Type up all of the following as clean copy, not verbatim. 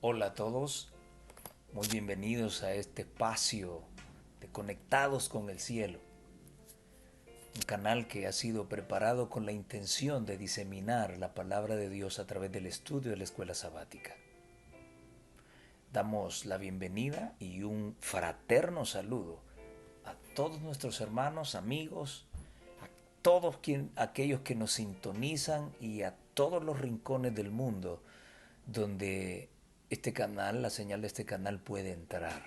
Hola a todos, muy bienvenidos a este espacio de Conectados con el Cielo, un canal que ha sido preparado con la intención de diseminar la palabra de Dios a través del estudio de la escuela sabática. Damos la bienvenida y un fraterno saludo a todos nuestros hermanos, amigos, a aquellos que nos sintonizan y a todos los rincones del mundo donde este canal, la señal de este canal puede entrar.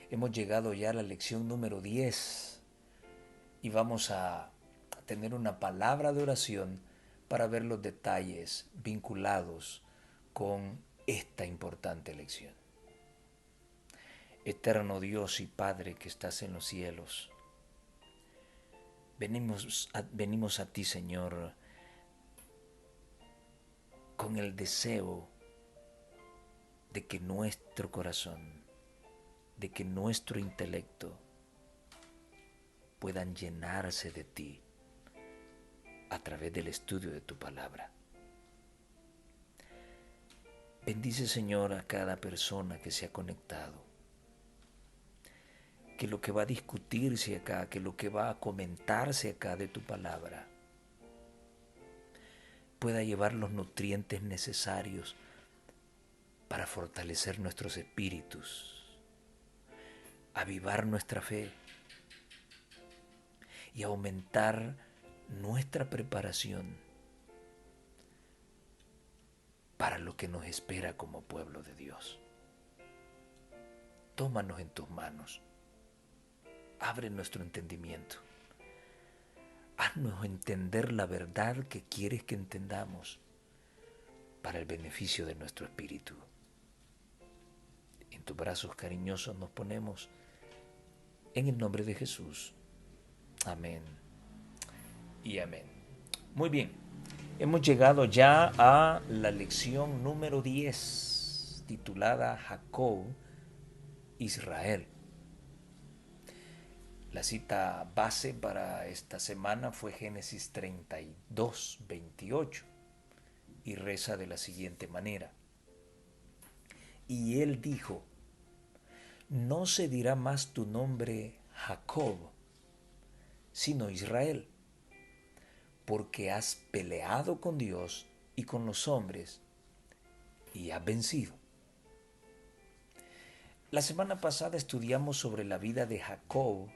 Hemos llegado ya a la lección número 10 y vamos a tener una palabra de oración para ver los detalles vinculados con esta importante lección. Eterno Dios y Padre que estás en los cielos, venimos a ti, Señor, con el deseo de que nuestro corazón, de que nuestro intelecto puedan llenarse de ti a través del estudio de tu palabra. Bendice, Señor, a cada persona que se ha conectado, que lo que va a discutirse acá, que lo que va a comentarse acá de tu palabra pueda llevar los nutrientes necesarios para fortalecer nuestros espíritus, avivar nuestra fe y aumentar nuestra preparación para lo que nos espera como pueblo de Dios. Tómanos en tus manos, abre nuestro entendimiento, haznos entender la verdad que quieres que entendamos para el beneficio de nuestro espíritu. En tus brazos cariñosos nos ponemos en el nombre de Jesús. Amén y amén. Muy bien, hemos llegado ya a la lección número 10, titulada Jacob, Israel. La cita base para esta semana fue Génesis 32, 28 y reza de la siguiente manera. Y él dijo, no se dirá más tu nombre Jacob, sino Israel, porque has peleado con Dios y con los hombres y has vencido. La semana pasada estudiamos sobre la vida de Jacob,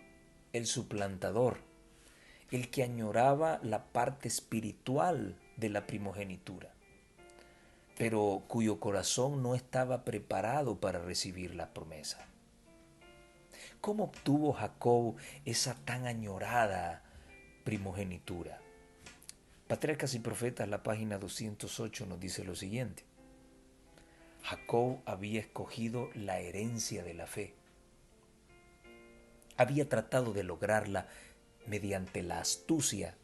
el suplantador, el que añoraba la parte espiritual de la primogenitura, pero cuyo corazón no estaba preparado para recibir la promesa. ¿Cómo obtuvo Jacob esa tan añorada primogenitura? Patriarcas y Profetas, la página 208, nos dice lo siguiente. Jacob había escogido la herencia de la fe. Había tratado de lograrla mediante la astucia,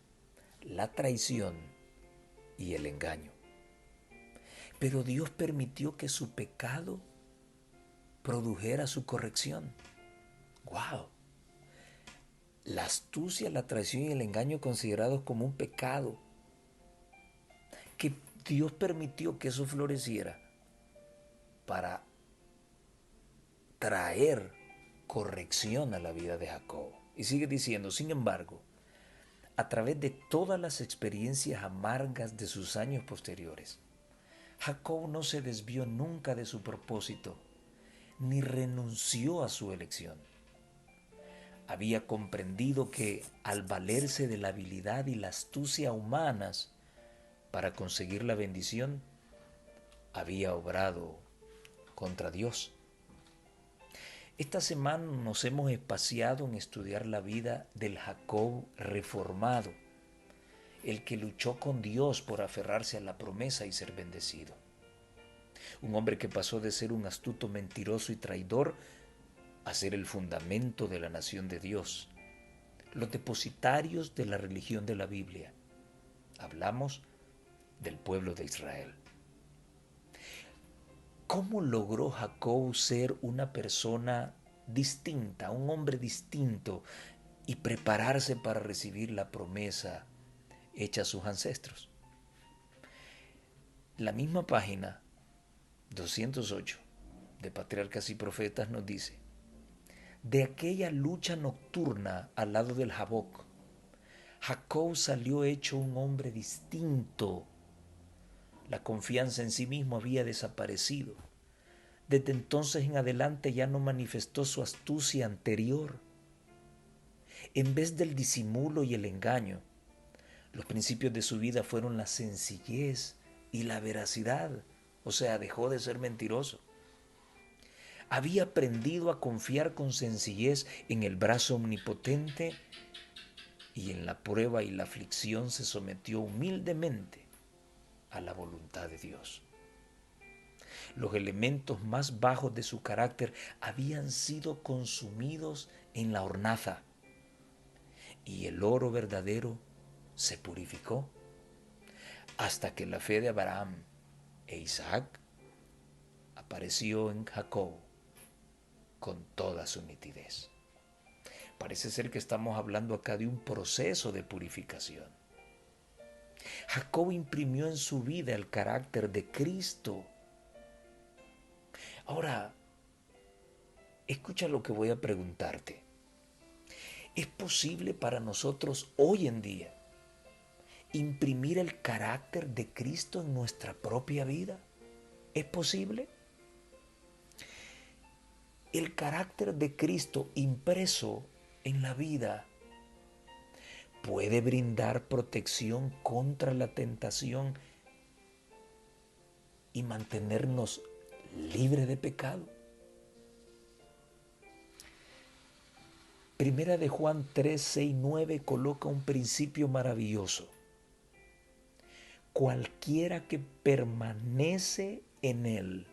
la traición y el engaño. Pero Dios permitió que su pecado produjera su corrección. ¡Wow! La astucia, la traición y el engaño considerados como un pecado, que Dios permitió que eso floreciera para traer corrección a la vida de Jacob. Y sigue diciendo, sin embargo, a través de todas las experiencias amargas de sus años posteriores, Jacob no se desvió nunca de su propósito, ni renunció a su elección. Había comprendido que al valerse de la habilidad y la astucia humanas para conseguir la bendición, había obrado contra Dios. Esta semana nos hemos espaciado en estudiar la vida del Jacob reformado, el que luchó con Dios por aferrarse a la promesa y ser bendecido. Un hombre que pasó de ser un astuto mentiroso y traidor a ser el fundamento de la nación de Dios, los depositarios de la religión de la Biblia. Hablamos del pueblo de Israel. ¿Cómo logró Jacob ser una persona distinta, un hombre distinto y prepararse para recibir la promesa hecha a sus ancestros? La misma página 208 de Patriarcas y Profetas nos dice: de aquella lucha nocturna al lado del Jaboc, Jacob salió hecho un hombre distinto. La confianza en sí mismo había desaparecido. Desde entonces en adelante ya no manifestó su astucia anterior. En vez del disimulo y el engaño, los principios de su vida fueron la sencillez y la veracidad. O sea, dejó de ser mentiroso. Había aprendido a confiar con sencillez en el brazo omnipotente y en la prueba y la aflicción se sometió humildemente a la voluntad de Dios. Los elementos más bajos de su carácter habían sido consumidos en la hornaza y el oro verdadero se purificó hasta que la fe de Abraham e Isaac apareció en Jacob con toda su nitidez. Parece ser que estamos hablando acá de un proceso de purificación. Jacob imprimió en su vida el carácter de Cristo. Ahora, escucha lo que voy a preguntarte. ¿Es posible para nosotros hoy en día imprimir el carácter de Cristo en nuestra propia vida? ¿Es posible? El carácter de Cristo impreso en la vida puede brindar protección contra la tentación y mantenernos libres de pecado. Primera de Juan 3, 6, 9 coloca un principio maravilloso. Cualquiera que permanece en él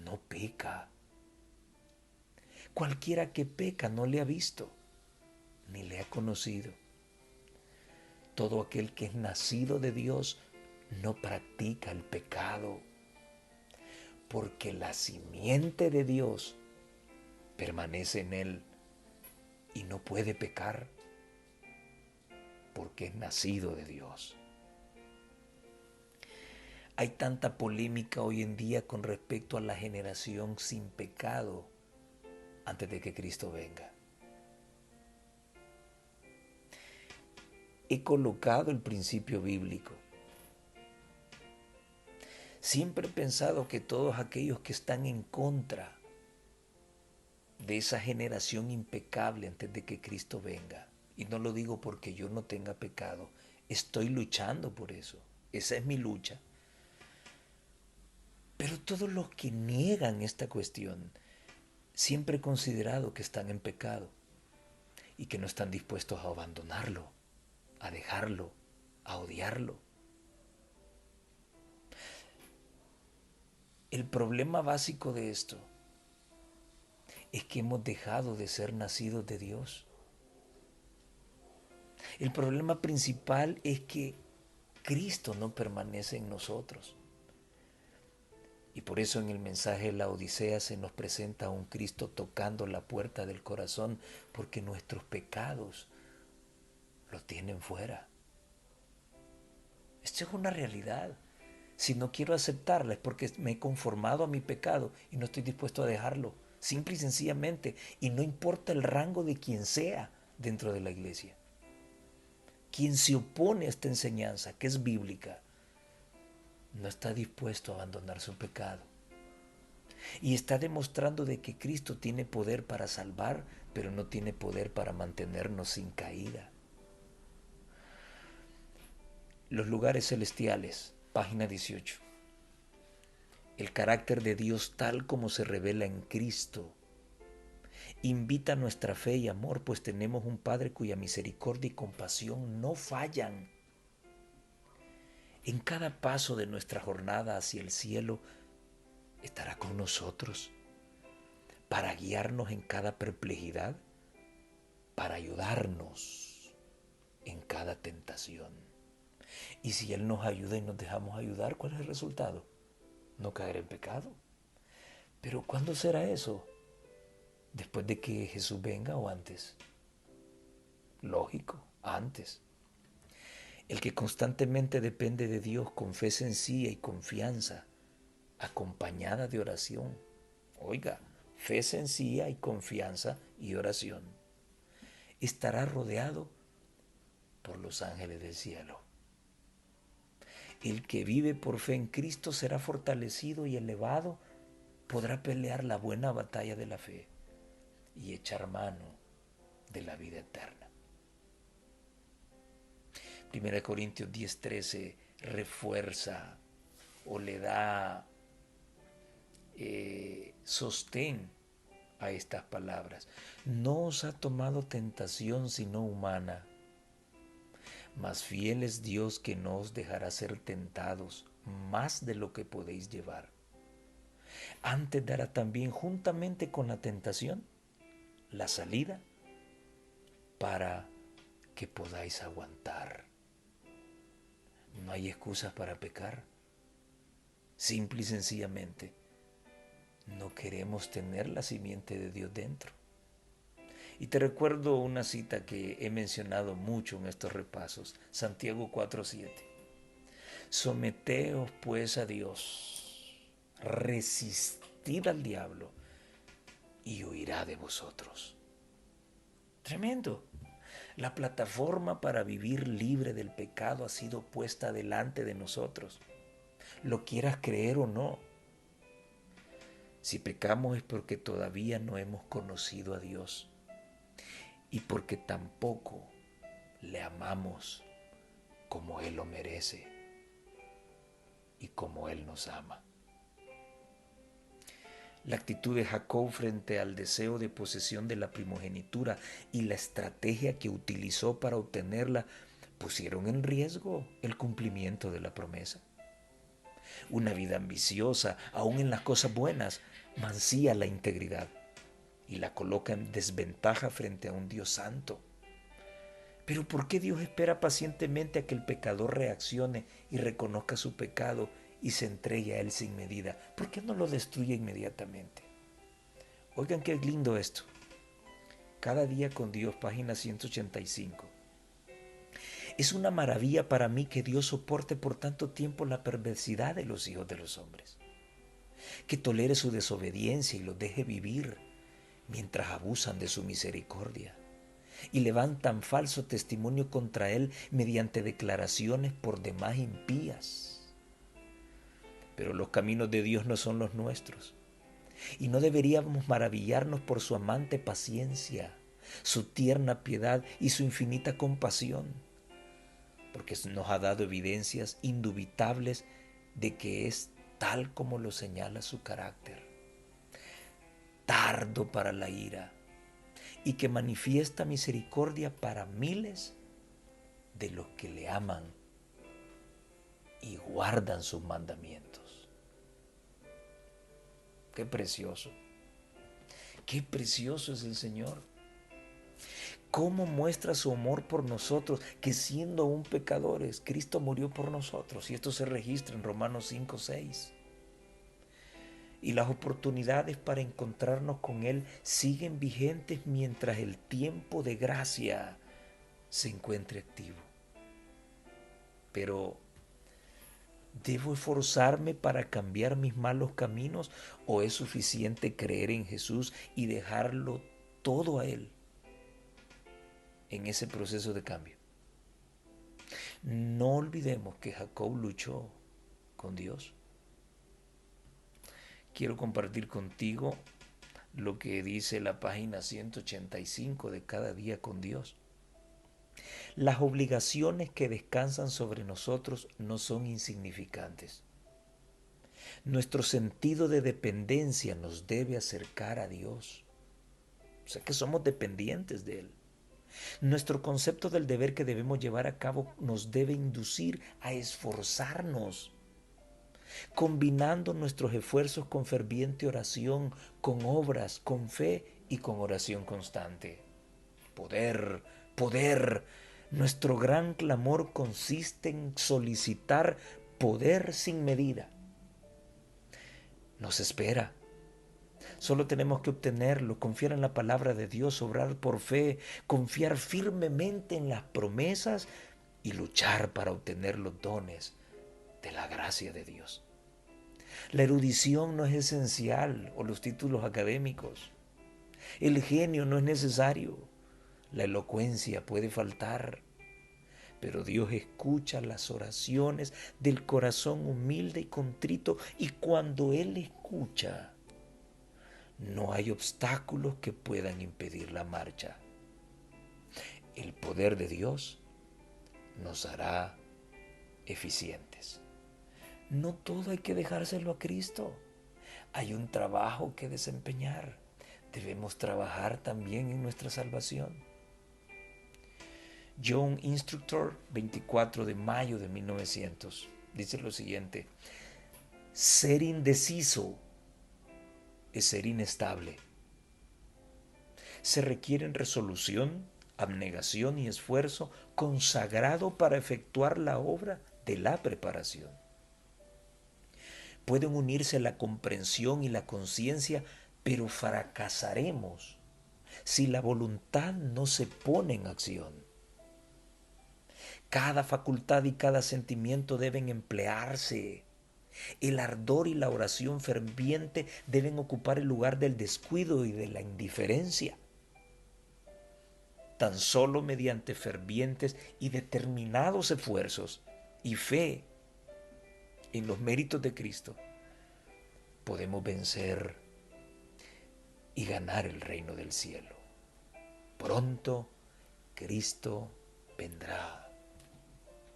no peca. Cualquiera que peca no le ha visto ni le ha conocido. Todo aquel que es nacido de Dios no practica el pecado, porque la simiente de Dios permanece en él y no puede pecar, porque es nacido de Dios. Hay tanta polémica hoy en día con respecto a la generación sin pecado antes de que Cristo venga. He colocado el principio bíblico. Siempre he pensado que todos aquellos que están en contra de esa generación impecable antes de que Cristo venga, y no lo digo porque yo no tenga pecado, estoy luchando por eso, esa es mi lucha. Pero todos los que niegan esta cuestión, siempre he considerado que están en pecado y que no están dispuestos a abandonarlo, a dejarlo, a odiarlo. El problema básico de esto es que hemos dejado de ser nacidos de Dios. El problema principal es que Cristo no permanece en nosotros. Y por eso en el mensaje de la Odisea se nos presenta a un Cristo tocando la puerta del corazón, porque nuestros pecados lo tienen fuera. Esto es una realidad. Si no quiero aceptarla es porque me he conformado a mi pecado y no estoy dispuesto a dejarlo. Simple y sencillamente. Y no importa el rango de quien sea dentro de la iglesia. Quien se opone a esta enseñanza, que es bíblica, no está dispuesto a abandonar su pecado. Y está demostrando de que Cristo tiene poder para salvar, pero no tiene poder para mantenernos sin caída. Los lugares celestiales, página 18. El carácter de Dios tal como se revela en Cristo invita nuestra fe y amor, pues tenemos un Padre cuya misericordia y compasión no fallan. En cada paso de nuestra jornada hacia el cielo estará con nosotros para guiarnos en cada perplejidad, para ayudarnos en cada tentación. Y si Él nos ayuda y nos dejamos ayudar, ¿cuál es el resultado? No caer en pecado. Pero ¿cuándo será eso? ¿Después de que Jesús venga o antes? Lógico, antes. El que constantemente depende de Dios con fe sencilla y confianza, acompañada de oración. Oiga, fe sencilla y confianza y oración. Estará rodeado por los ángeles del cielo. El que vive por fe en Cristo será fortalecido y elevado, podrá pelear la buena batalla de la fe y echar mano de la vida eterna. 1 Corintios 10:13 refuerza o le da sostén a estas palabras. No os ha tomado tentación sino humana, mas fiel es Dios que no os dejará ser tentados más de lo que podéis llevar. Antes dará también juntamente con la tentación la salida para que podáis aguantar. No hay excusas para pecar. Simple y sencillamente, no queremos tener la simiente de Dios dentro. Y te recuerdo una cita que he mencionado mucho en estos repasos, Santiago 4:7. Someteos pues a Dios, resistid al diablo y huirá de vosotros. Tremendo. La plataforma para vivir libre del pecado ha sido puesta delante de nosotros. Lo quieras creer o no. Si pecamos es porque todavía no hemos conocido a Dios y porque tampoco le amamos como Él lo merece y como Él nos ama. La actitud de Jacob frente al deseo de posesión de la primogenitura y la estrategia que utilizó para obtenerla pusieron en riesgo el cumplimiento de la promesa. Una vida ambiciosa, aun en las cosas buenas, mancilla la integridad y la coloca en desventaja frente a un Dios santo. Pero ¿por qué Dios espera pacientemente a que el pecador reaccione y reconozca su pecado y se entregue a Él sin medida? ¿Por qué no lo destruye inmediatamente? Oigan qué lindo esto. Cada día con Dios, página 185. Es una maravilla para mí que Dios soporte por tanto tiempo la perversidad de los hijos de los hombres, que tolere su desobediencia y los deje vivir mientras abusan de su misericordia y levantan falso testimonio contra Él mediante declaraciones por demás impías. Pero los caminos de Dios no son los nuestros y no deberíamos maravillarnos por su amante paciencia, su tierna piedad y su infinita compasión, porque nos ha dado evidencias indubitables de que es tal como lo señala su carácter, tardo para la ira, y que manifiesta misericordia para miles de los que le aman y guardan sus mandamientos. Qué precioso es el Señor. ¿Cómo muestra su amor por nosotros? Que siendo aún pecadores, Cristo murió por nosotros. Y esto se registra en Romanos 5:6. Y las oportunidades para encontrarnos con Él siguen vigentes mientras el tiempo de gracia se encuentre activo. Pero, ¿debo esforzarme para cambiar mis malos caminos o es suficiente creer en Jesús y dejarlo todo a Él en ese proceso de cambio? No olvidemos que Jacob luchó con Dios. Quiero compartir contigo lo que dice la página 185 de Cada día con Dios. Las obligaciones que descansan sobre nosotros no son insignificantes. Nuestro sentido de dependencia nos debe acercar a Dios. O sea que somos dependientes de Él. Nuestro concepto del deber que debemos llevar a cabo nos debe inducir a esforzarnos, combinando nuestros esfuerzos con ferviente oración, con obras, con fe y con oración constante. Poder. Nuestro gran clamor consiste en solicitar poder sin medida. Nos espera. Solo tenemos que obtenerlo, confiar en la palabra de Dios, obrar por fe, confiar firmemente en las promesas y luchar para obtener los dones de la gracia de Dios. La erudición no es esencial o los títulos académicos. El genio no es necesario. La elocuencia puede faltar. Pero Dios escucha las oraciones del corazón humilde y contrito, y cuando Él escucha, no hay obstáculos que puedan impedir la marcha. El poder de Dios nos hará eficientes. No todo hay que dejárselo a Cristo. Hay un trabajo que desempeñar. Debemos trabajar también en nuestra salvación. John Instructor, 24 de mayo de 1900, dice lo siguiente: ser indeciso es ser inestable. Se requieren resolución, abnegación y esfuerzo consagrado para efectuar la obra de la preparación. Pueden unirse la comprensión y la conciencia, pero fracasaremos si la voluntad no se pone en acción. Cada facultad y cada sentimiento deben emplearse. El ardor y la oración ferviente deben ocupar el lugar del descuido y de la indiferencia. Tan solo mediante fervientes y determinados esfuerzos y fe en los méritos de Cristo podemos vencer y ganar el reino del cielo. Pronto Cristo vendrá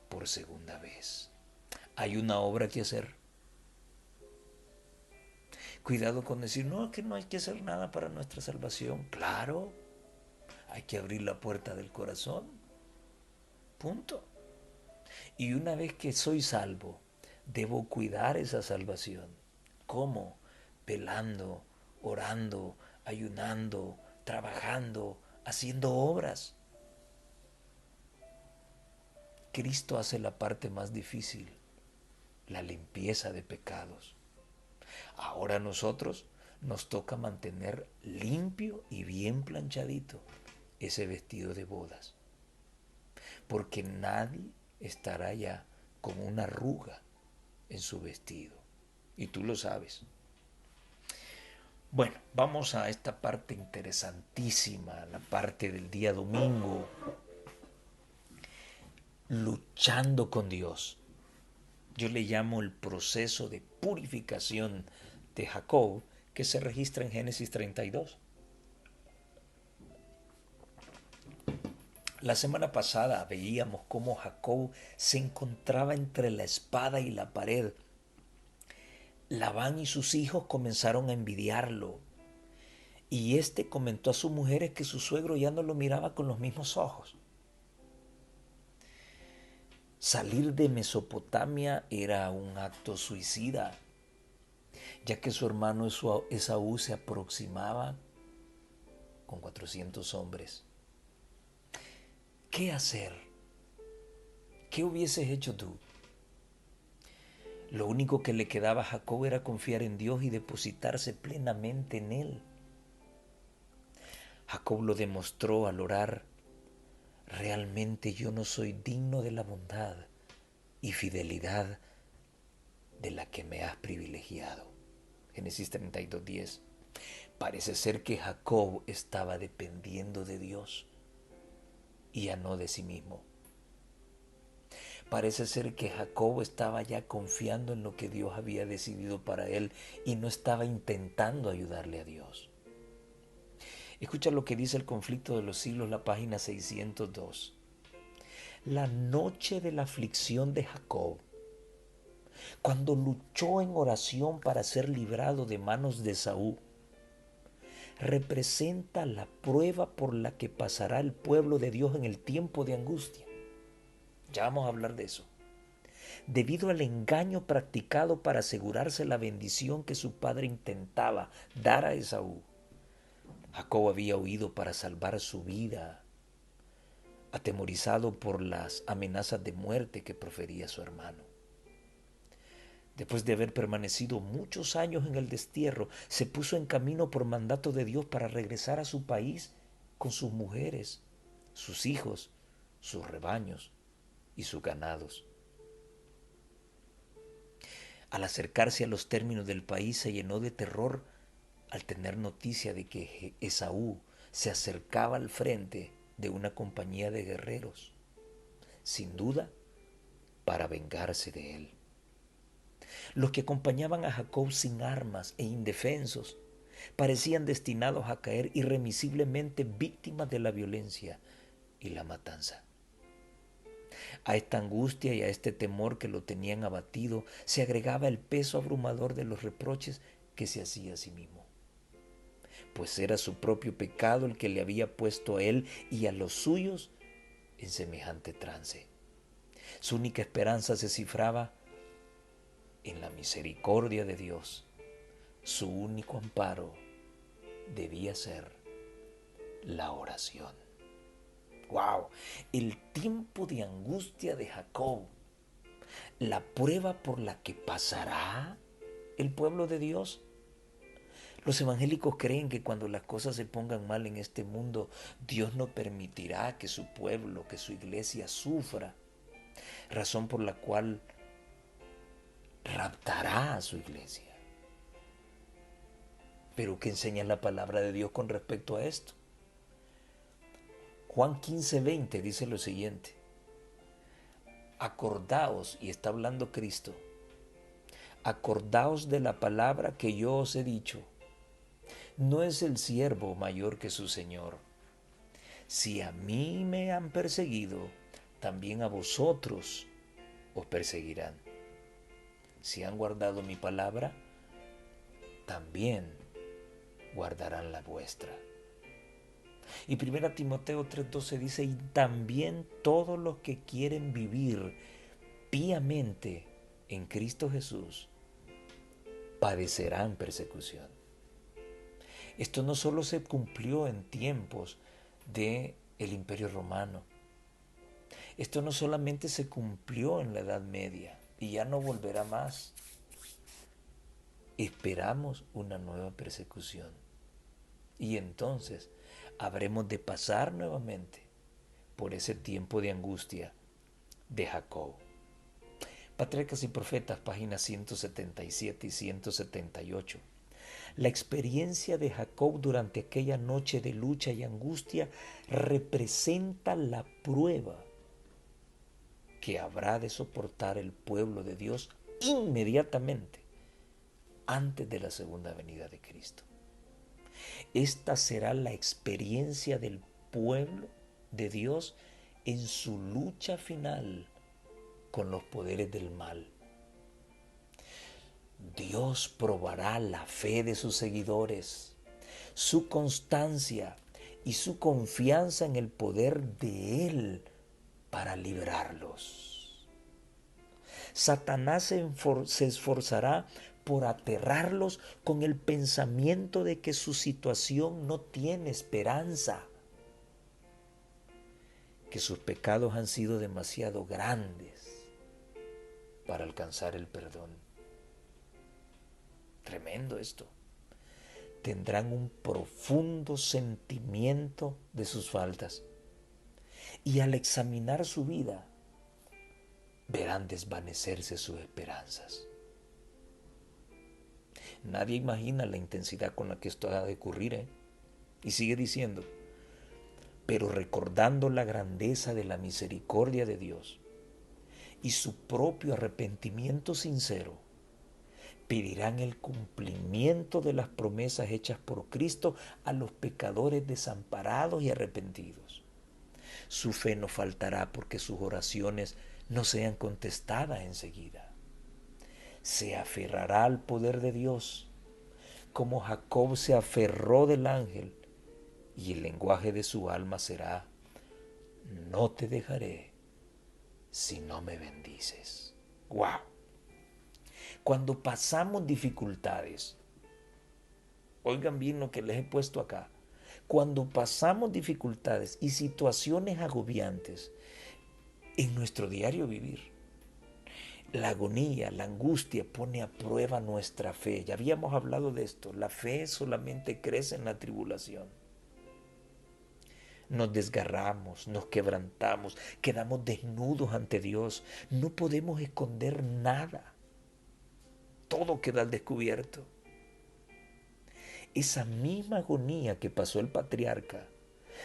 por segunda vez. Hay una obra que hacer. Cuidado con decir, no, que no hay que hacer nada para nuestra salvación. Claro, hay que abrir la puerta del corazón. Punto. Y una vez que soy salvo, debo cuidar esa salvación. ¿Cómo? Velando, orando, ayunando, trabajando, haciendo obras. Cristo hace la parte más difícil, la limpieza de pecados. Ahora a nosotros nos toca mantener limpio y bien planchadito ese vestido de bodas, porque nadie estará ya con una arruga en su vestido, y tú lo sabes. Bueno, vamos a esta parte interesantísima, la parte del día domingo, luchando con Dios. Yo le llamo el proceso de purificación de Jacob, que se registra en Génesis 32. La semana pasada veíamos cómo Jacob se encontraba entre la espada y la pared. Labán y sus hijos comenzaron a envidiarlo, y éste comentó a sus mujeres que su suegro ya no lo miraba con los mismos ojos. Salir de Mesopotamia era un acto suicida, ya que su hermano Esaú se aproximaba con 400 hombres. ¿Qué hacer? ¿Qué hubieses hecho tú? Lo único que le quedaba a Jacob era confiar en Dios y depositarse plenamente en Él. Jacob lo demostró al orar: realmente yo no soy digno de la bondad y fidelidad de la que me has privilegiado. Génesis 32:10. Parece ser que Jacob estaba dependiendo de Dios y ya no de sí mismo. Parece ser que Jacob estaba ya confiando en lo que Dios había decidido para él y no estaba intentando ayudarle a Dios. Escucha lo que dice el conflicto de los siglos, la página 602. La noche de la aflicción de Jacob, cuando luchó en oración para ser librado de manos de Esaú, representa la prueba por la que pasará el pueblo de Dios en el tiempo de angustia. Ya vamos a hablar de eso. Debido al engaño practicado para asegurarse la bendición que su padre intentaba dar a Esaú, Jacob había huido para salvar su vida, atemorizado por las amenazas de muerte que profería su hermano. Después de haber permanecido muchos años en el destierro, se puso en camino por mandato de Dios para regresar a su país con sus mujeres, sus hijos, sus rebaños y sus ganados. Al acercarse a los términos del país se llenó de terror al tener noticia de que Esaú se acercaba al frente de una compañía de guerreros, sin duda para vengarse de él. Los que acompañaban a Jacob sin armas e indefensos parecían destinados a caer irremisiblemente víctimas de la violencia y la matanza. A esta angustia y a este temor que lo tenían abatido se agregaba el peso abrumador de los reproches que se hacía a sí mismo, pues era su propio pecado el que le había puesto a él y a los suyos en semejante trance. Su única esperanza se cifraba en la misericordia de Dios. Su único amparo debía ser la oración. ¡Wow! El tiempo de angustia de Jacob, la prueba por la que pasará el pueblo de Dios. Los evangélicos creen que cuando las cosas se pongan mal en este mundo, Dios no permitirá que su pueblo, que su iglesia sufra, razón por la cual raptará a su iglesia. Pero ¿qué enseña la palabra de Dios con respecto a esto? Juan 15:20 dice lo siguiente: acordaos, y está hablando Cristo, acordaos de la palabra que yo os he dicho. No es el siervo mayor que su Señor. Si a mí me han perseguido, también a vosotros os perseguirán. Si han guardado mi palabra, también guardarán la vuestra. Y 1 Timoteo 3:12 dice: y también todos los que quieren vivir piamente en Cristo Jesús padecerán persecución. Esto no solo se cumplió en tiempos del Imperio Romano. Esto no solamente se cumplió en la Edad Media y ya no volverá más. Esperamos una nueva persecución. Y entonces habremos de pasar nuevamente por ese tiempo de angustia de Jacob. Patriarcas y Profetas, páginas 177 y 178. La experiencia de Jacob durante aquella noche de lucha y angustia representa la prueba que habrá de soportar el pueblo de Dios inmediatamente antes de la segunda venida de Cristo. Esta será la experiencia del pueblo de Dios en su lucha final con los poderes del mal. Dios probará la fe de sus seguidores, su constancia y su confianza en el poder de Él para librarlos. Satanás se esforzará por aterrarlos con el pensamiento de que su situación no tiene esperanza, que sus pecados han sido demasiado grandes para alcanzar el perdón. Tremendo esto. Tendrán un profundo sentimiento de sus faltas y al examinar su vida verán desvanecerse sus esperanzas. Nadie imagina la intensidad con la que esto ha de ocurrir, Y sigue diciendo: pero recordando la grandeza de la misericordia de Dios y su propio arrepentimiento sincero, pedirán el cumplimiento de las promesas hechas por Cristo a los pecadores desamparados y arrepentidos. Su fe no faltará porque sus oraciones no sean contestadas enseguida. Se aferrará al poder de Dios, como Jacob se aferró del ángel, y el lenguaje de su alma será: no te dejaré si no me bendices. ¡Wow! Cuando pasamos dificultades, oigan bien lo que les he puesto acá, cuando pasamos dificultades y situaciones agobiantes en nuestro diario vivir, la agonía, la angustia pone a prueba nuestra fe. Ya habíamos hablado de esto. La fe solamente crece en la tribulación. Nos desgarramos, nos quebrantamos, quedamos desnudos ante Dios. No podemos esconder nada. Todo queda al descubierto. Esa misma agonía que pasó el patriarca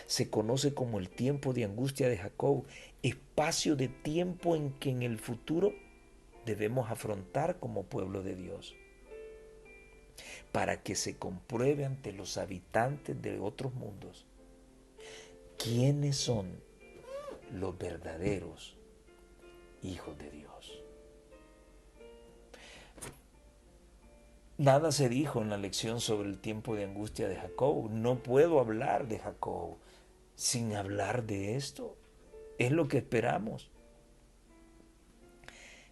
se conoce como el tiempo de angustia de Jacob, espacio de tiempo en que en el futuro debemos afrontar como pueblo de Dios, para que se compruebe ante los habitantes de otros mundos quiénes son los verdaderos hijos de Dios. Nada se dijo en la lección sobre el tiempo de angustia de Jacob. No puedo hablar de Jacob sin hablar de esto. Es lo que esperamos.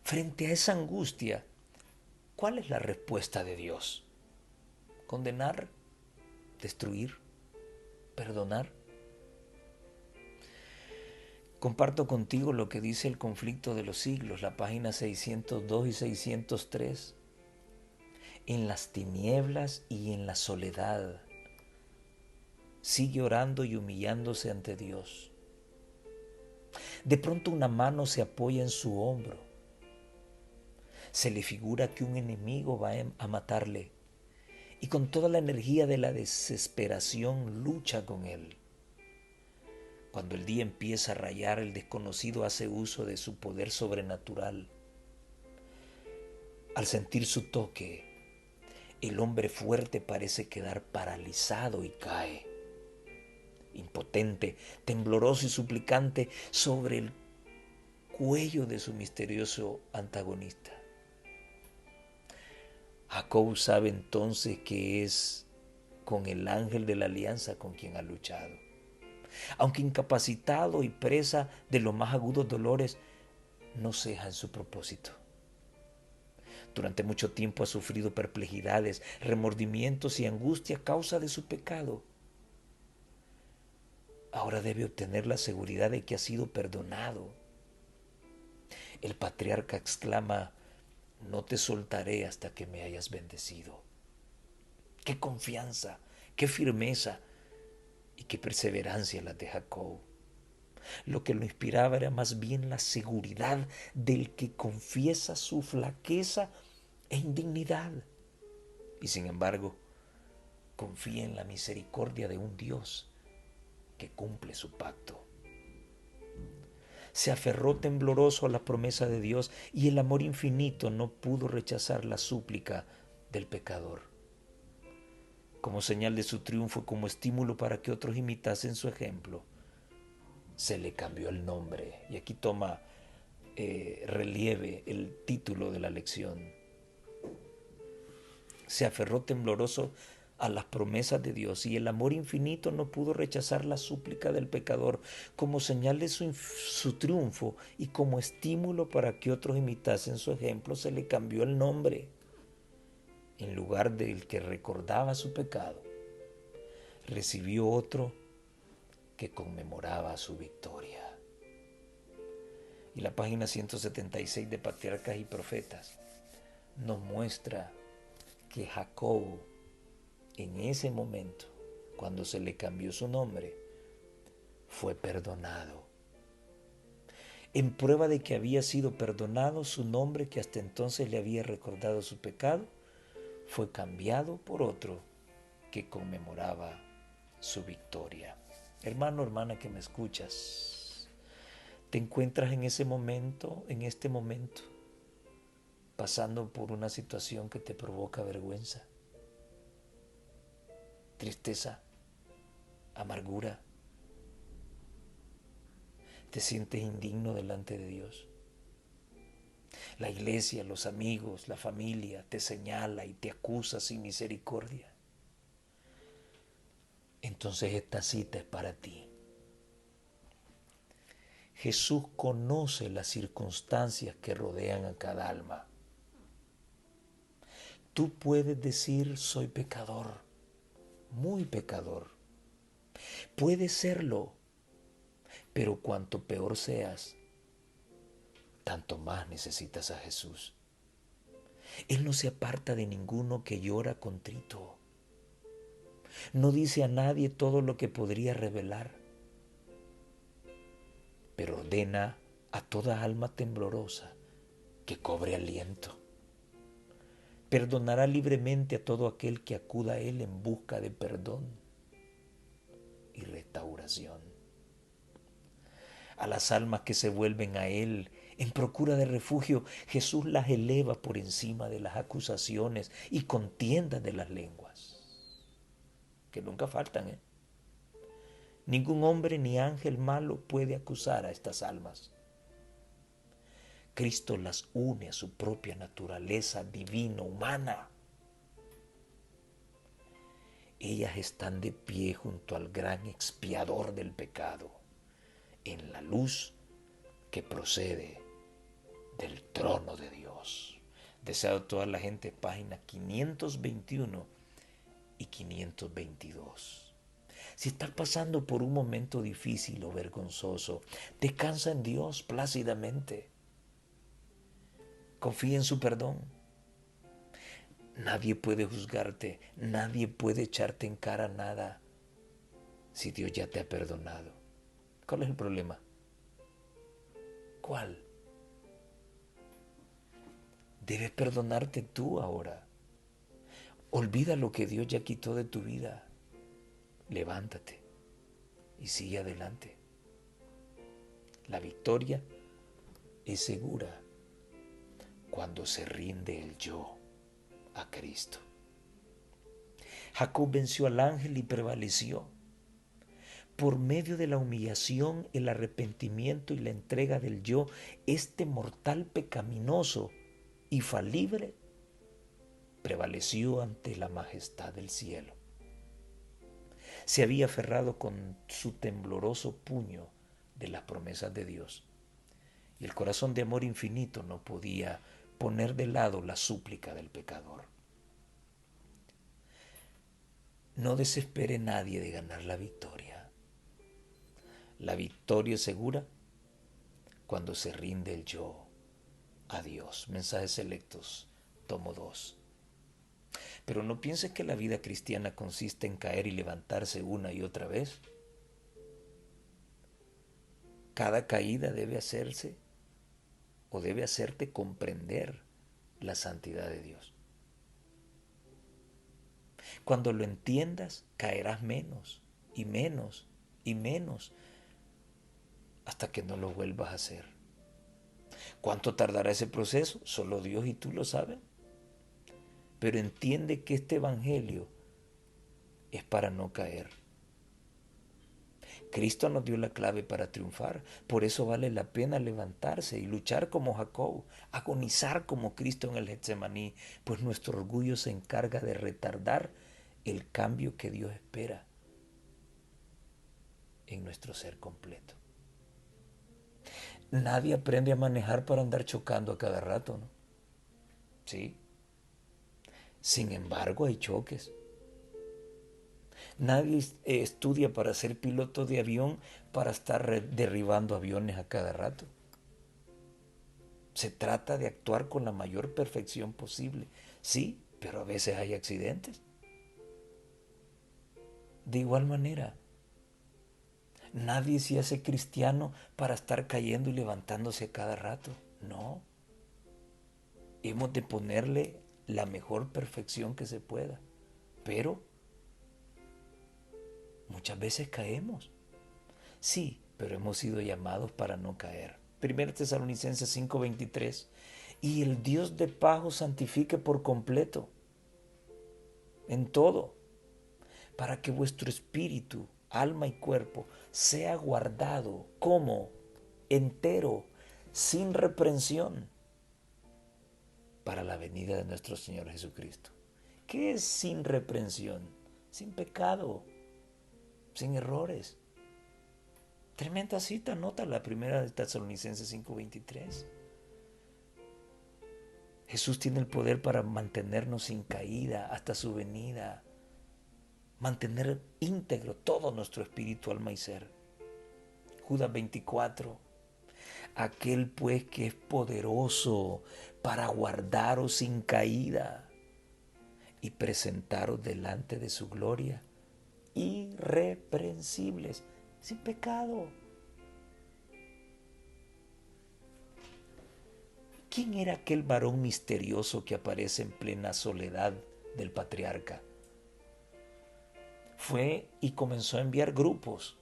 Frente a esa angustia, ¿cuál es la respuesta de Dios? ¿Condenar? ¿Destruir? ¿Perdonar? Comparto contigo lo que dice el conflicto de los siglos, la página 602 y 603. En las tinieblas y en la soledad, sigue orando y humillándose ante Dios. De pronto una mano se apoya en su hombro. Se le figura que un enemigo va a matarle y con toda la energía de la desesperación lucha con él. Cuando el día empieza a rayar, el desconocido hace uso de su poder sobrenatural. Al sentir su toque, el hombre fuerte parece quedar paralizado y cae, impotente, tembloroso y suplicante, sobre el cuello de su misterioso antagonista. Jacob sabe entonces que es con el ángel de la alianza con quien ha luchado. Aunque incapacitado y presa de los más agudos dolores, no ceja en su propósito. Durante mucho tiempo ha sufrido perplejidades, remordimientos y angustia a causa de su pecado. Ahora debe obtener la seguridad de que ha sido perdonado. El patriarca exclama: no te soltaré hasta que me hayas bendecido. Qué confianza, qué firmeza y qué perseverancia la de Jacob. Lo que lo inspiraba era más bien la seguridad del que confiesa su flaqueza e indignidad. Y sin embargo, confía en la misericordia de un Dios que cumple su pacto. Se aferró tembloroso a la promesa de Dios y el amor infinito no pudo rechazar la súplica del pecador. Como señal de su triunfo, como estímulo para que otros imitasen su ejemplo, se le cambió el nombre. Y aquí toma relieve el título de la lección. Se aferró tembloroso a las promesas de Dios y el amor infinito no pudo rechazar la súplica del pecador. Como señal de su triunfo y como estímulo para que otros imitasen su ejemplo, se le cambió el nombre. En lugar del que recordaba su pecado, recibió otro que conmemoraba su victoria. Y la página 176 de Patriarcas y Profetas nos muestra que Jacob, en ese momento, cuando se le cambió su nombre, fue perdonado. En prueba de que había sido perdonado, su nombre, que hasta entonces le había recordado su pecado, fue cambiado por otro que conmemoraba su victoria. Hermano, hermana que me escuchas, te encuentras en ese momento, en este momento, pasando por una situación que te provoca vergüenza, tristeza, amargura. Te sientes indigno delante de Dios. La iglesia, los amigos, la familia te señala y te acusa sin misericordia. Entonces esta cita es para ti. Jesús conoce las circunstancias que rodean a cada alma. Tú puedes decir: soy pecador, muy pecador. Puedes serlo, pero cuanto peor seas, tanto más necesitas a Jesús. Él no se aparta de ninguno que llora contrito. No dice a nadie todo lo que podría revelar. pero ordena a toda alma temblorosa que cobre aliento. Perdonará libremente a todo aquel que acuda a Él en busca de perdón y restauración. A las almas que se vuelven a Él en procura de refugio, Jesús las eleva por encima de las acusaciones y contiendas de las lenguas, que nunca faltan, ¿eh? Ningún hombre ni ángel malo puede acusar a estas almas. Cristo las une a su propia naturaleza divino-humana. Ellas están de pie junto al gran expiador del pecado, en la luz que procede del trono de Dios. Deseado toda la gente, página 521 y 522. Si estás pasando por un momento difícil o vergonzoso, descansa en Dios plácidamente. Confía en su perdón. Nadie puede juzgarte, nadie puede echarte en cara nada si Dios ya te ha perdonado. ¿Cuál es el problema? ¿Cuál? Debes perdonarte tú ahora. Olvida lo que Dios ya quitó de tu vida. Levántate y sigue adelante. La victoria es segura cuando se rinde el yo a Cristo. Jacob venció al ángel y prevaleció. Por medio de la humillación, el arrepentimiento y la entrega del yo, este mortal pecaminoso y falible prevaleció ante la majestad del cielo. Se había aferrado con su tembloroso puño de las promesas de Dios, y el corazón de amor infinito no podía poner de lado la súplica del pecador. No desespere nadie de ganar la victoria. La victoria es segura cuando se rinde el yo a Dios. Mensajes selectos, tomo 2. Pero no pienses que la vida cristiana consiste en caer y levantarse una y otra vez. Cada caída debe hacerse o debe hacerte comprender la santidad de Dios. Cuando lo entiendas, caerás menos y menos y menos hasta que no lo vuelvas a hacer. ¿Cuánto tardará ese proceso? Solo Dios y tú lo saben. Pero entiende que este evangelio es para no caer. Cristo nos dio la clave para triunfar. Por eso vale la pena levantarse y luchar como Jacob, agonizar como Cristo en el Getsemaní, pues nuestro orgullo se encarga de retardar el cambio que Dios espera en nuestro ser completo. Nadie aprende a manejar para andar chocando a cada rato, ¿no? Sí. Sin embargo, hay choques. Nadie estudia para ser piloto de avión para estar derribando aviones a cada rato. Se trata de actuar con la mayor perfección posible. Sí, pero a veces hay accidentes. De igual manera, nadie se hace cristiano para estar cayendo y levantándose a cada rato. No. Hemos de ponerle la mejor perfección que se pueda. Pero muchas veces caemos. Sí, pero hemos sido llamados para no caer. 1 Tesalonicenses 5:23. Y el Dios de paz os santifique por completo, en todo, para que vuestro espíritu, alma y cuerpo sea guardado como entero, sin reprensión, para la venida de nuestro Señor Jesucristo. ¿Qué es sin reprensión? Sin pecado, sin errores. Tremenda cita, nota la primera de Tesalonicenses 5:23. Jesús tiene el poder para mantenernos sin caída hasta su venida, mantener íntegro todo nuestro espíritu, alma y ser. Judas 24. Aquel pues que es poderoso para guardaros sin caída y presentaros delante de su gloria, irreprensibles, sin pecado. ¿Quién era aquel varón misterioso que aparece en plena soledad del patriarca? Fue y comenzó a enviar grupos.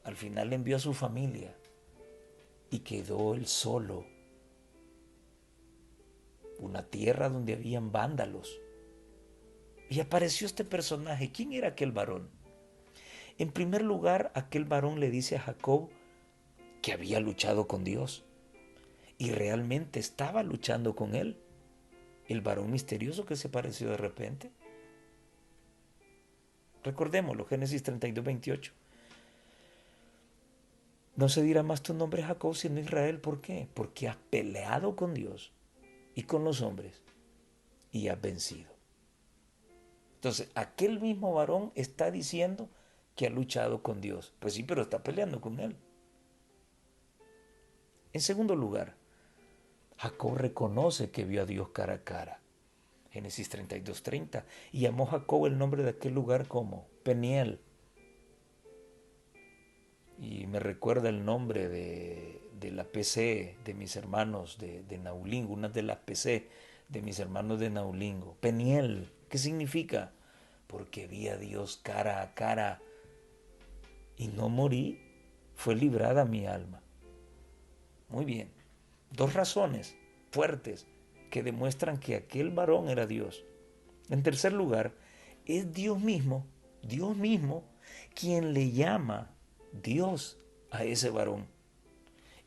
Al final envió a su familia y quedó él solo. Una tierra donde habían vándalos. Y apareció este personaje. ¿Quién era aquel varón? En primer lugar, aquel varón le dice a Jacob que había luchado con Dios. Y realmente estaba luchando con él. El varón misterioso que se apareció de repente. Recordémoslo, Génesis 32:28. No se dirá más tu nombre Jacob sino Israel. ¿Por qué? Porque has peleado con Dios y con los hombres y has vencido. Entonces, aquel mismo varón está diciendo que ha luchado con Dios. Pues sí, pero está peleando con él. En segundo lugar, Jacob reconoce que vio a Dios cara a cara. Génesis 32:30. Y llamó Jacob el nombre de aquel lugar como Peniel. Y me recuerda el nombre de la PC de mis hermanos de Naulingo, una de las PC de mis hermanos de Naulingo. Peniel, ¿qué significa? Porque vi a Dios cara a cara y no morí, fue librada mi alma. Muy bien, dos razones fuertes que demuestran que aquel varón era Dios. En tercer lugar, es Dios mismo, quien le llama Dios a ese varón.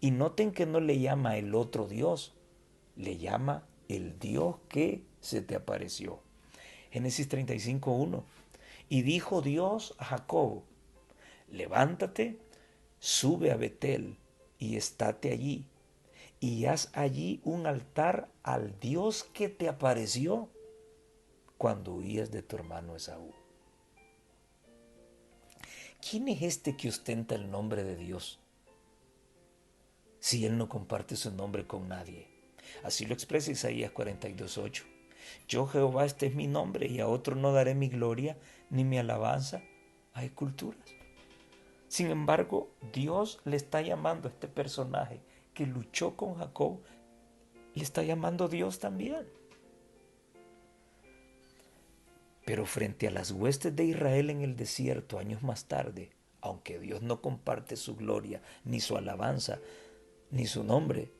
Y noten que no le llama el otro Dios, le llama el Dios que se te apareció. Génesis 35:1. Y dijo Dios a Jacob, levántate, sube a Betel y estate allí, y haz allí un altar al Dios que te apareció cuando huías de tu hermano Esaú. ¿Quién es este que ostenta el nombre de Dios si él no comparte su nombre con nadie? Así lo expresa Isaías 42:8. Yo Jehová, este es mi nombre, y a otro no daré mi gloria ni mi alabanza a esculturas. Sin embargo, Dios le está llamando a este personaje que luchó con Jacob, le está llamando Dios también. Pero frente a las huestes de Israel en el desierto años más tarde, aunque Dios no comparte su gloria, ni su alabanza, ni su nombre,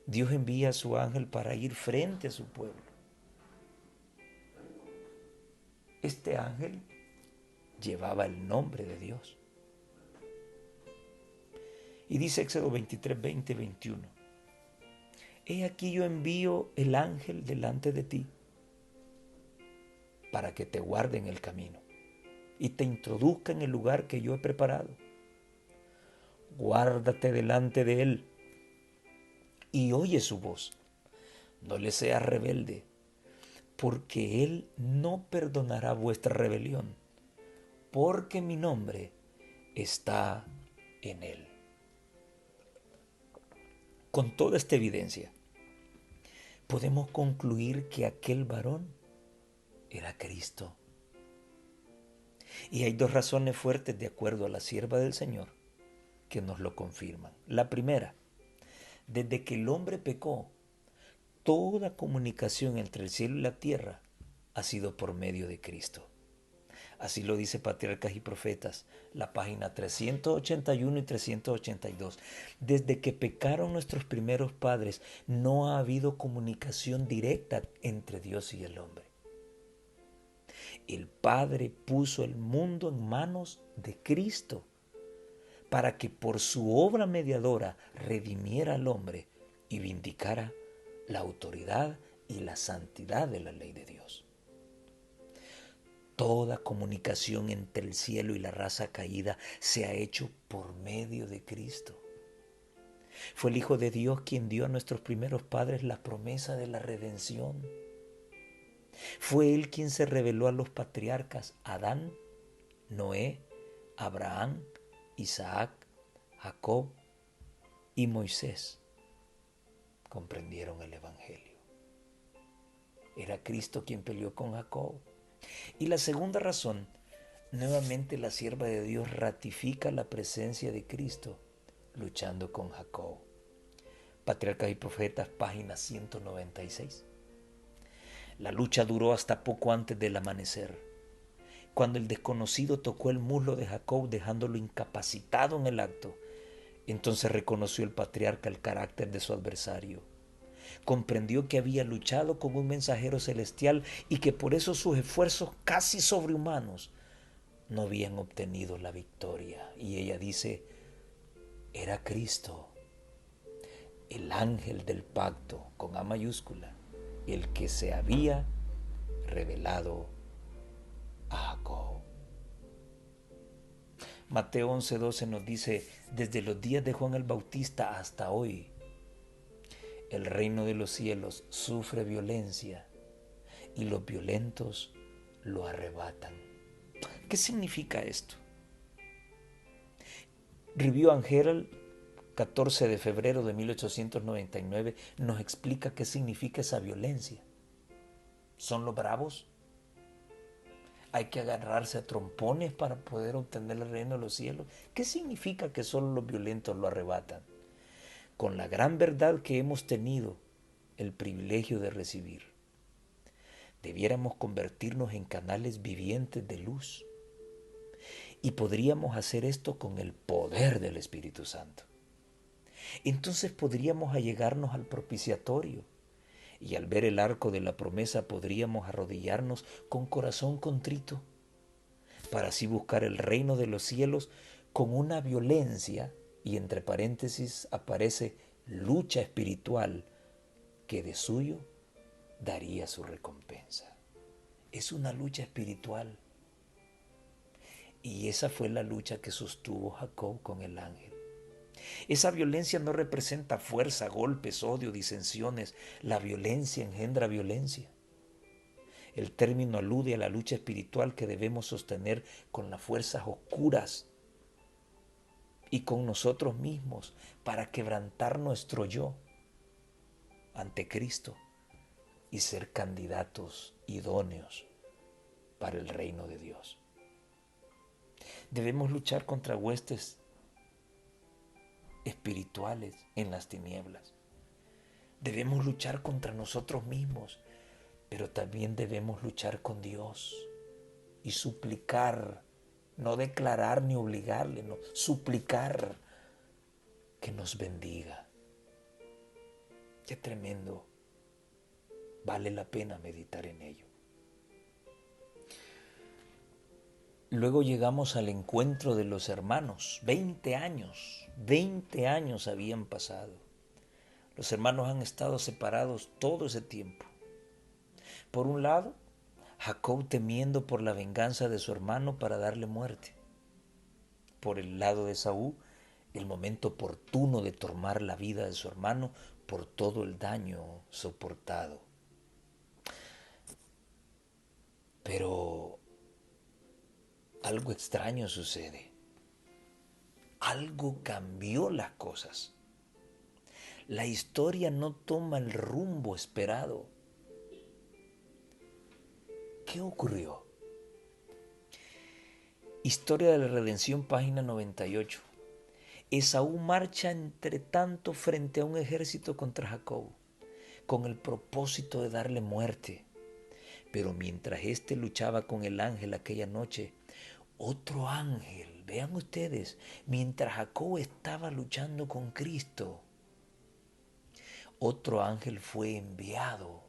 Dios envía a su ángel para ir frente a su pueblo. Este ángel llevaba el nombre de Dios. Y dice Éxodo 23:20-21. He aquí yo envío el ángel delante de ti para que te guarde en el camino y te introduzca en el lugar que yo he preparado. Guárdate delante de él y oye su voz. No le seas rebelde, porque él no perdonará vuestra rebelión, porque mi nombre está en él. Con toda esta evidencia, podemos concluir que aquel varón era Cristo. Y hay dos razones fuertes de acuerdo a la sierva del Señor que nos lo confirman. La primera, desde que el hombre pecó, toda comunicación entre el cielo y la tierra ha sido por medio de Cristo. Así lo dice Patriarcas y Profetas, la página 381 y 382. Desde que pecaron nuestros primeros padres, no ha habido comunicación directa entre Dios y el hombre. El Padre puso el mundo en manos de Cristo para que por su obra mediadora redimiera al hombre y vindicara la autoridad y la santidad de la ley de Dios. Toda comunicación entre el cielo y la raza caída se ha hecho por medio de Cristo. Fue el Hijo de Dios quien dio a nuestros primeros padres la promesa de la redención. Fue Él quien se reveló a los patriarcas Adán, Noé, Abraham, Isaac, Jacob y Moisés. Comprendieron el Evangelio. Era Cristo quien peleó con Jacob. Y la segunda razón, nuevamente la sierva de Dios ratifica la presencia de Cristo luchando con Jacob. Patriarcas y Profetas, página 196. La lucha duró hasta poco antes del amanecer, cuando el desconocido tocó el muslo de Jacob dejándolo incapacitado en el acto. Entonces reconoció el patriarca el carácter de su adversario. Comprendió que había luchado con un mensajero celestial y que por eso sus esfuerzos casi sobrehumanos no habían obtenido la victoria. Y ella dice, era Cristo, el ángel del pacto, con A mayúscula, el que se había revelado a Jacob. Mateo 11:12 nos dice, desde los días de Juan el Bautista hasta hoy, el reino de los cielos sufre violencia y los violentos lo arrebatan. ¿Qué significa esto? Review and Herald, 14 de febrero de 1899, nos explica qué significa esa violencia. ¿Son los bravos? ¿Hay que agarrarse a trompones para poder obtener el reino de los cielos? ¿Qué significa que solo los violentos lo arrebatan? Con la gran verdad que hemos tenido el privilegio de recibir, debiéramos convertirnos en canales vivientes de luz. Y podríamos hacer esto con el poder del Espíritu Santo. Entonces podríamos allegarnos al propiciatorio y al ver el arco de la promesa podríamos arrodillarnos con corazón contrito para así buscar el reino de los cielos con una violencia, y entre paréntesis aparece lucha espiritual, que de suyo daría su recompensa. Es una lucha espiritual. Y esa fue la lucha que sostuvo Jacob con el ángel. Esa violencia no representa fuerza, golpes, odio, disensiones. La violencia engendra violencia. El término alude a la lucha espiritual que debemos sostener con las fuerzas oscuras y con nosotros mismos para quebrantar nuestro yo ante Cristo y ser candidatos idóneos para el reino de Dios. Debemos luchar contra huestes espirituales en las tinieblas. Debemos luchar contra nosotros mismos, pero también debemos luchar con Dios y suplicar, no declarar ni obligarle, no, suplicar que nos bendiga. Qué tremendo. Vale la pena meditar en ello. Luego llegamos al encuentro de los hermanos. 20 años habían pasado. Los hermanos han estado separados todo ese tiempo. Por un lado, Jacob temiendo por la venganza de su hermano para darle muerte. Por el lado de Esaú, el momento oportuno de tomar la vida de su hermano por todo el daño soportado. Pero algo extraño sucede. Algo cambió las cosas. La historia no toma el rumbo esperado. ¿Qué ocurrió? Historia de la Redención, página 98. Esaú marcha entre tanto frente a un ejército contra Jacob, con el propósito de darle muerte. Pero mientras éste luchaba con el ángel aquella noche, otro ángel, vean ustedes, mientras Jacob estaba luchando con Cristo, otro ángel fue enviado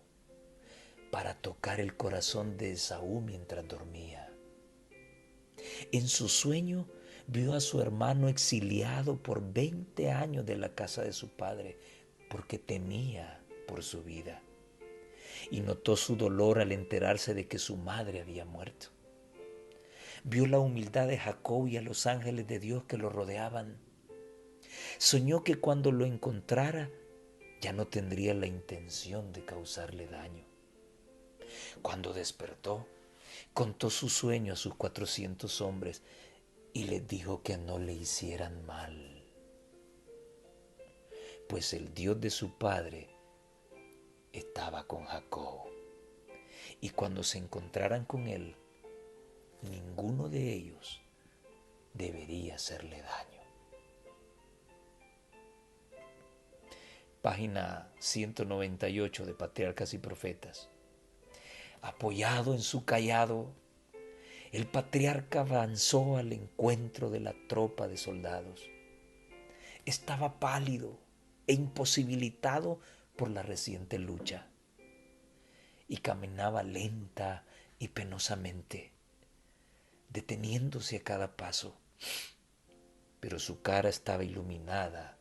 para tocar el corazón de Esaú mientras dormía. En su sueño vio a su hermano exiliado por 20 años de la casa de su padre porque temía por su vida. Y notó su dolor al enterarse de que su madre había muerto. Vio la humildad de Jacob y a los ángeles de Dios que lo rodeaban. Soñó que cuando lo encontrara ya no tendría la intención de causarle daño. Cuando despertó, contó su sueño a sus 400 hombres y les dijo que no le hicieran mal, pues el Dios de su padre estaba con Jacob. Y cuando se encontraran con él, ninguno de ellos debería hacerle daño. página 198 de Patriarcas y Profetas. Apoyado en su cayado, el patriarca avanzó al encuentro de la tropa de soldados. Estaba pálido e imposibilitado por la reciente lucha y caminaba lenta y penosamente, deteniéndose a cada paso, pero su cara estaba iluminada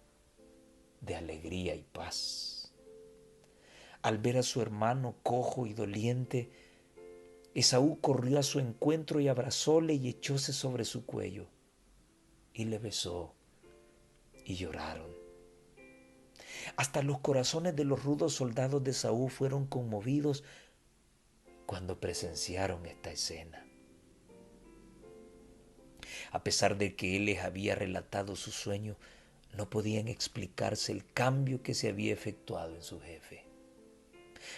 de alegría y paz. Al ver a su hermano cojo y doliente, Esaú corrió a su encuentro y abrazóle y echóse sobre su cuello y le besó y lloraron. Hasta los corazones de los rudos soldados de Esaú fueron conmovidos cuando presenciaron esta escena. A pesar de que él les había relatado su sueño, no podían explicarse el cambio que se había efectuado en su jefe.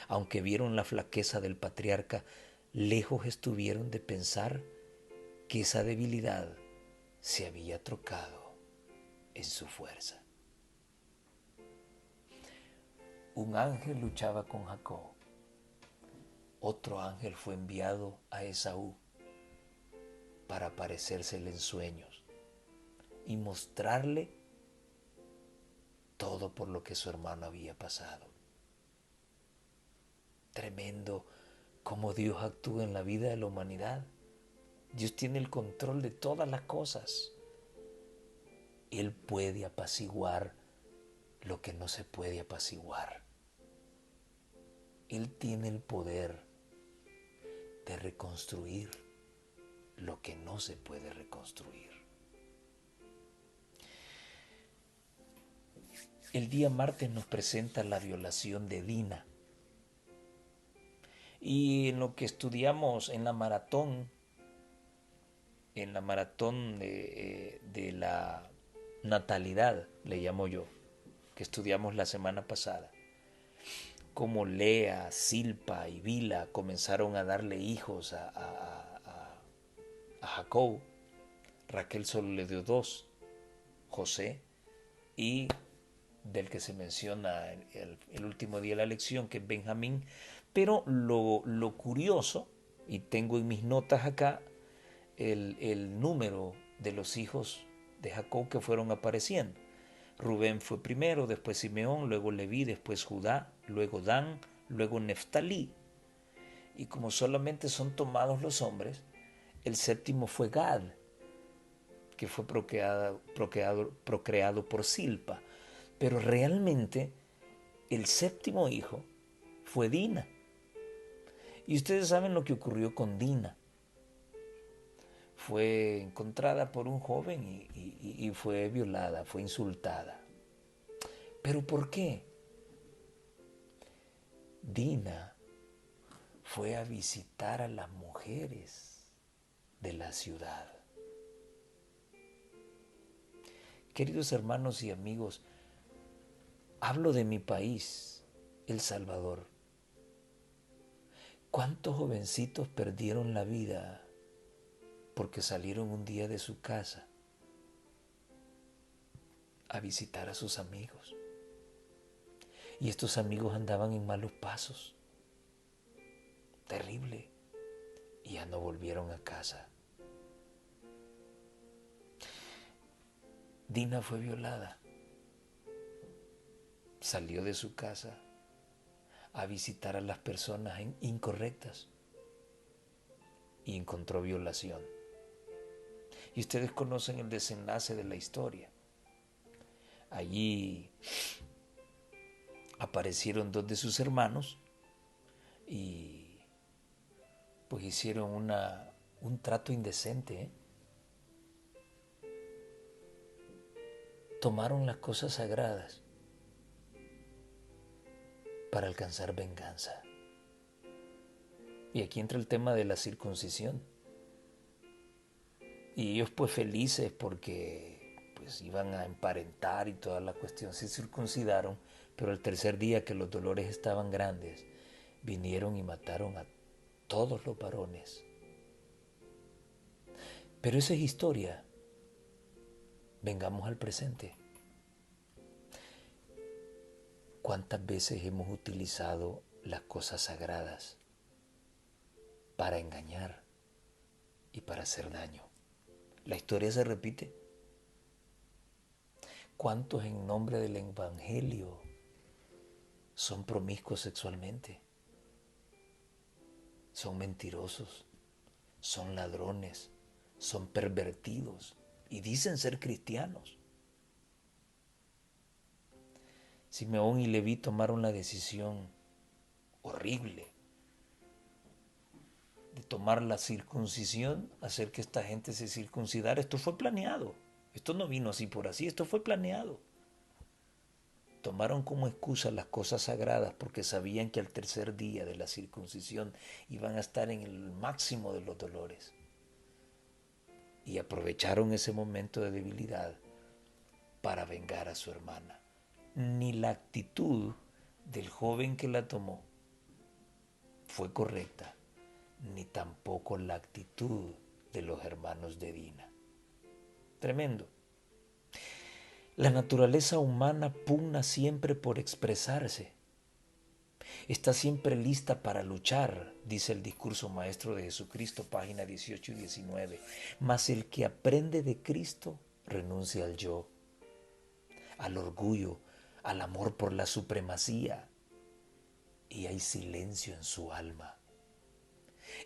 Aunque vieron la flaqueza del patriarca, lejos estuvieron de pensar que esa debilidad se había trocado en su fuerza. Un ángel luchaba con Jacob. Otro ángel fue enviado a Esaú para aparecérsele en sueños y mostrarle todo por lo que su hermano había pasado. Tremendo cómo Dios actúa en la vida de la humanidad. Dios tiene el control de todas las cosas. Él puede apaciguar lo que no se puede apaciguar. Él tiene el poder de reconstruir lo que no se puede reconstruir. El día martes nos presenta la violación de Dina. Y en lo que estudiamos en la maratón de la natalidad, le llamo yo, que estudiamos la semana pasada, como Lea, Silpa y Bila comenzaron a darle hijos a Jacob. Raquel solo le dio dos, José y del que se menciona el último día de la lección, que es Benjamín. Pero lo curioso, y tengo en mis notas acá el número de los hijos de Jacob que fueron apareciendo. Rubén fue primero, después Simeón, luego Leví, después Judá, luego Dan, luego Neftalí. Y como solamente son tomados los hombres, el séptimo fue Gad, que fue procreado por Silpa. Pero realmente el séptimo hijo fue Dina. Y ustedes saben lo que ocurrió con Dina. Fue encontrada por un joven y fue violada, fue insultada. ¿Pero por qué? Dina fue a visitar a las mujeres de la ciudad. Queridos hermanos y amigos, hablo de mi país, El Salvador. ¿Cuántos jovencitos perdieron la vida porque salieron un día de su casa a visitar a sus amigos? Y estos amigos andaban en malos pasos. Terrible. Y ya no volvieron a casa. Dina fue violada. Salió de su casa a visitar a las personas incorrectas y encontró violación. Y ustedes conocen el desenlace de la historia. Allí aparecieron dos de sus hermanos y pues hicieron un trato indecente, ¿eh? Tomaron las cosas sagradas para alcanzar venganza. Y aquí entra el tema de la circuncisión. Y ellos pues felices porque pues iban a emparentar y toda la cuestión, se circuncidaron, pero el tercer día que los dolores estaban grandes, vinieron y mataron a todos los varones. Pero esa es historia. Vengamos al presente. ¿Cuántas veces hemos utilizado las cosas sagradas para engañar y para hacer daño? La historia se repite. ¿Cuántos en nombre del Evangelio son promiscuos sexualmente? Son mentirosos, son ladrones, son pervertidos y dicen ser cristianos. Simeón y Leví tomaron la decisión horrible de tomar la circuncisión, hacer que esta gente se circuncidara. Esto fue planeado. Esto no vino así por así, esto fue planeado. Tomaron como excusa las cosas sagradas porque sabían que al tercer día de la circuncisión iban a estar en el máximo de los dolores. Y aprovecharon ese momento de debilidad para vengar a su hermana. Ni la actitud del joven que la tomó fue correcta, ni tampoco la actitud de los hermanos de Dina. Tremendo. La naturaleza humana pugna siempre por expresarse. Está siempre lista para luchar, dice el discurso maestro de Jesucristo, página 18 y 19. Mas el que aprende de Cristo renuncia al yo, al orgullo, al amor por la supremacía, y hay silencio en su alma.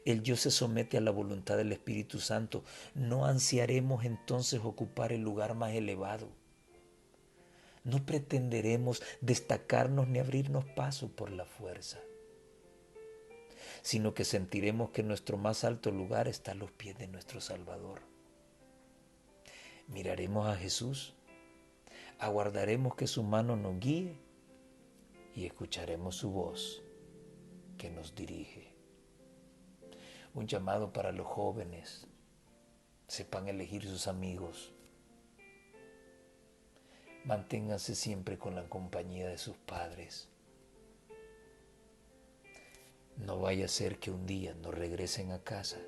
El yo se somete a la voluntad del Espíritu Santo. No ansiaremos entonces ocupar el lugar más elevado. No pretenderemos destacarnos ni abrirnos paso por la fuerza, sino que sentiremos que nuestro más alto lugar está a los pies de nuestro Salvador. Miraremos a Jesús, aguardaremos que su mano nos guíe y escucharemos su voz que nos dirige. Un llamado para los jóvenes: sepan elegir sus amigos. Manténganse siempre con la compañía de sus padres. No vaya a ser que un día no regresen a casa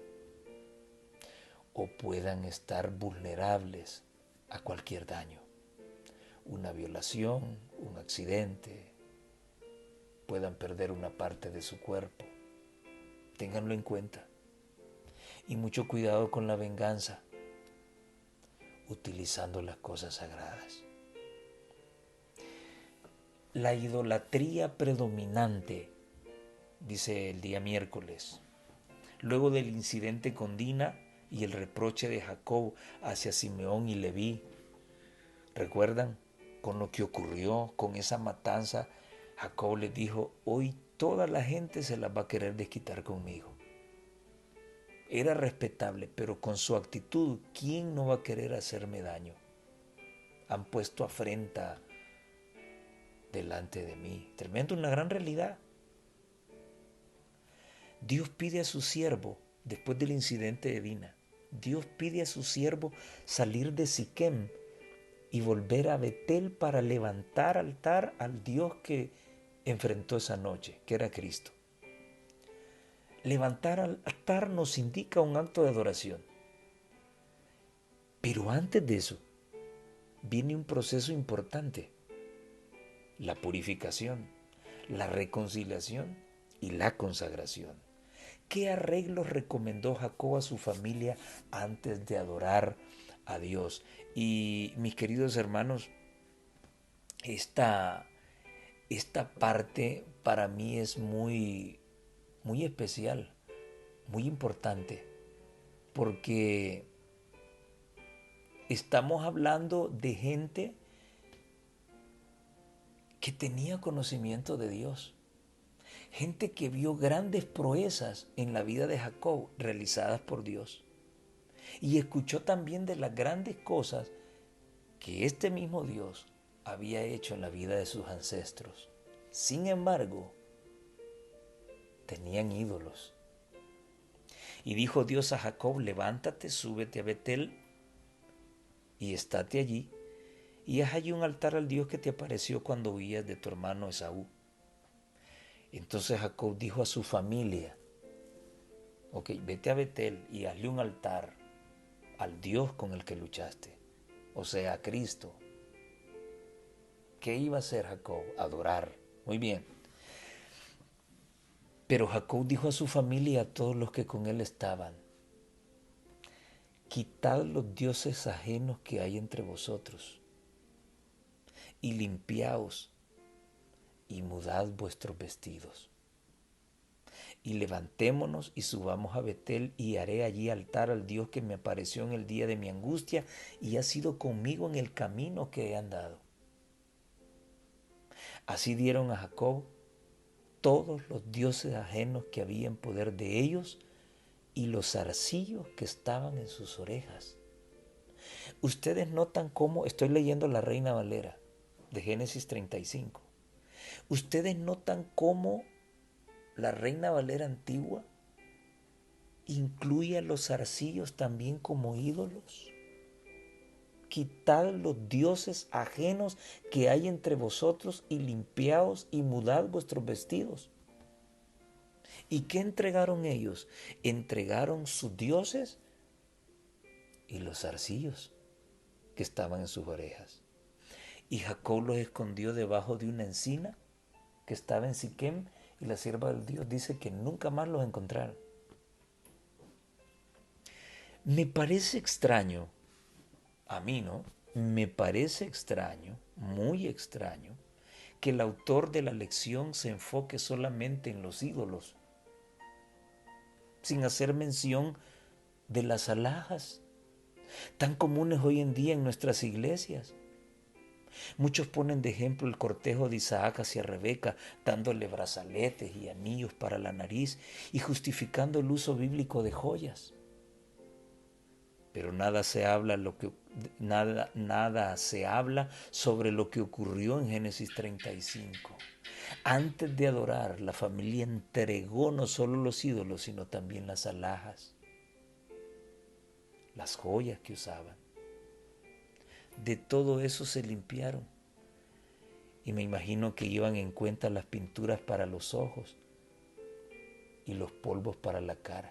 o puedan estar vulnerables a cualquier daño. Una violación, un accidente, puedan perder una parte de su cuerpo. Ténganlo en cuenta. Y mucho cuidado con la venganza, utilizando las cosas sagradas. La idolatría predominante, dice el día miércoles, luego del incidente con Dina y el reproche de Jacob hacia Simeón y Leví. ¿Recuerdan? Con lo que ocurrió, con esa matanza, Jacob les dijo: hoy toda la gente se las va a querer desquitar conmigo. Era respetable, pero con su actitud, ¿quién no va a querer hacerme daño? Han puesto afrenta delante de mí. Tremendo, una gran realidad. Dios pide a su siervo, después del incidente de Dina, Dios pide a su siervo salir de Siquem y volver a Betel para levantar altar al Dios que enfrentó esa noche, que era Cristo. Levantar altar nos indica un acto de adoración. Pero antes de eso, viene un proceso importante: la purificación, la reconciliación y la consagración. ¿Qué arreglos recomendó Jacob a su familia antes de adorar a Dios? Y mis queridos hermanos, esta parte para mí es muy especial, muy importante, porque estamos hablando de gente que tenía conocimiento de Dios. Gente que vio grandes proezas en la vida de Jacob realizadas por Dios. Y escuchó también de las grandes cosas que este mismo Dios había hecho en la vida de sus ancestros. Sin embargo, tenían ídolos. Y dijo Dios a Jacob: levántate, súbete a Betel y estate allí, y haz allí un altar al Dios que te apareció cuando huías de tu hermano Esaú. Entonces Jacob dijo a su familia: ok, vete a Betel y hazle un altar al Dios con el que luchaste, o sea, a Cristo. ¿Qué iba a hacer Jacob? Adorar. Muy bien. Pero Jacob dijo a su familia y a todos los que con él estaban: quitad los dioses ajenos que hay entre vosotros, y limpiaos, y mudad vuestros vestidos. Y levantémonos y subamos a Betel, y haré allí altar al Dios que me apareció en el día de mi angustia, y ha sido conmigo en el camino que he andado. Así dieron a Jacob todos los dioses ajenos que había en poder de ellos, y los zarcillos que estaban en sus orejas. Ustedes notan cómo estoy leyendo la Reina Valera de Génesis 35. Ustedes notan cómo la Reina Valera antigua incluye a los zarcillos también como ídolos. Quitad los dioses ajenos que hay entre vosotros, y limpiaos y mudad vuestros vestidos. ¿Y qué entregaron ellos? Entregaron sus dioses y los zarcillos que estaban en sus orejas. Y Jacob los escondió debajo de una encina que estaba en Siquem, y la sierva del Dios dice que nunca más los encontraron. Me parece extraño, a mí no, me parece extraño, muy extraño, que el autor de la lección se enfoque solamente en los ídolos, sin hacer mención de las alhajas, tan comunes hoy en día en nuestras iglesias. Muchos ponen de ejemplo el cortejo de Isaac hacia Rebeca, dándole brazaletes y anillos para la nariz y justificando el uso bíblico de joyas. Pero nada se habla sobre lo que ocurrió en Génesis 35. Antes de adorar, la familia entregó no solo los ídolos, sino también las alhajas, las joyas que usaban. De todo eso se limpiaron. Y me imagino que llevan en cuenta las pinturas para los ojos y los polvos para la cara.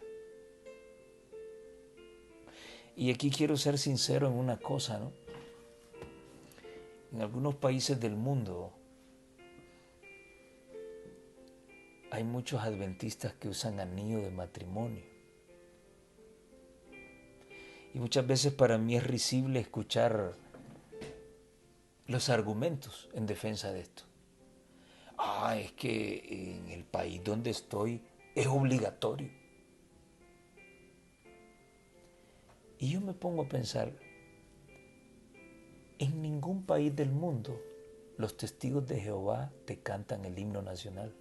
Y aquí quiero ser sincero en una cosa, ¿no? En algunos países del mundo hay muchos adventistas que usan anillo de matrimonio. Y muchas veces para mí es risible escuchar los argumentos en defensa de esto. Es que en el país donde estoy es obligatorio. Y yo me pongo a pensar, en ningún país del mundo los testigos de Jehová te cantan el himno nacional.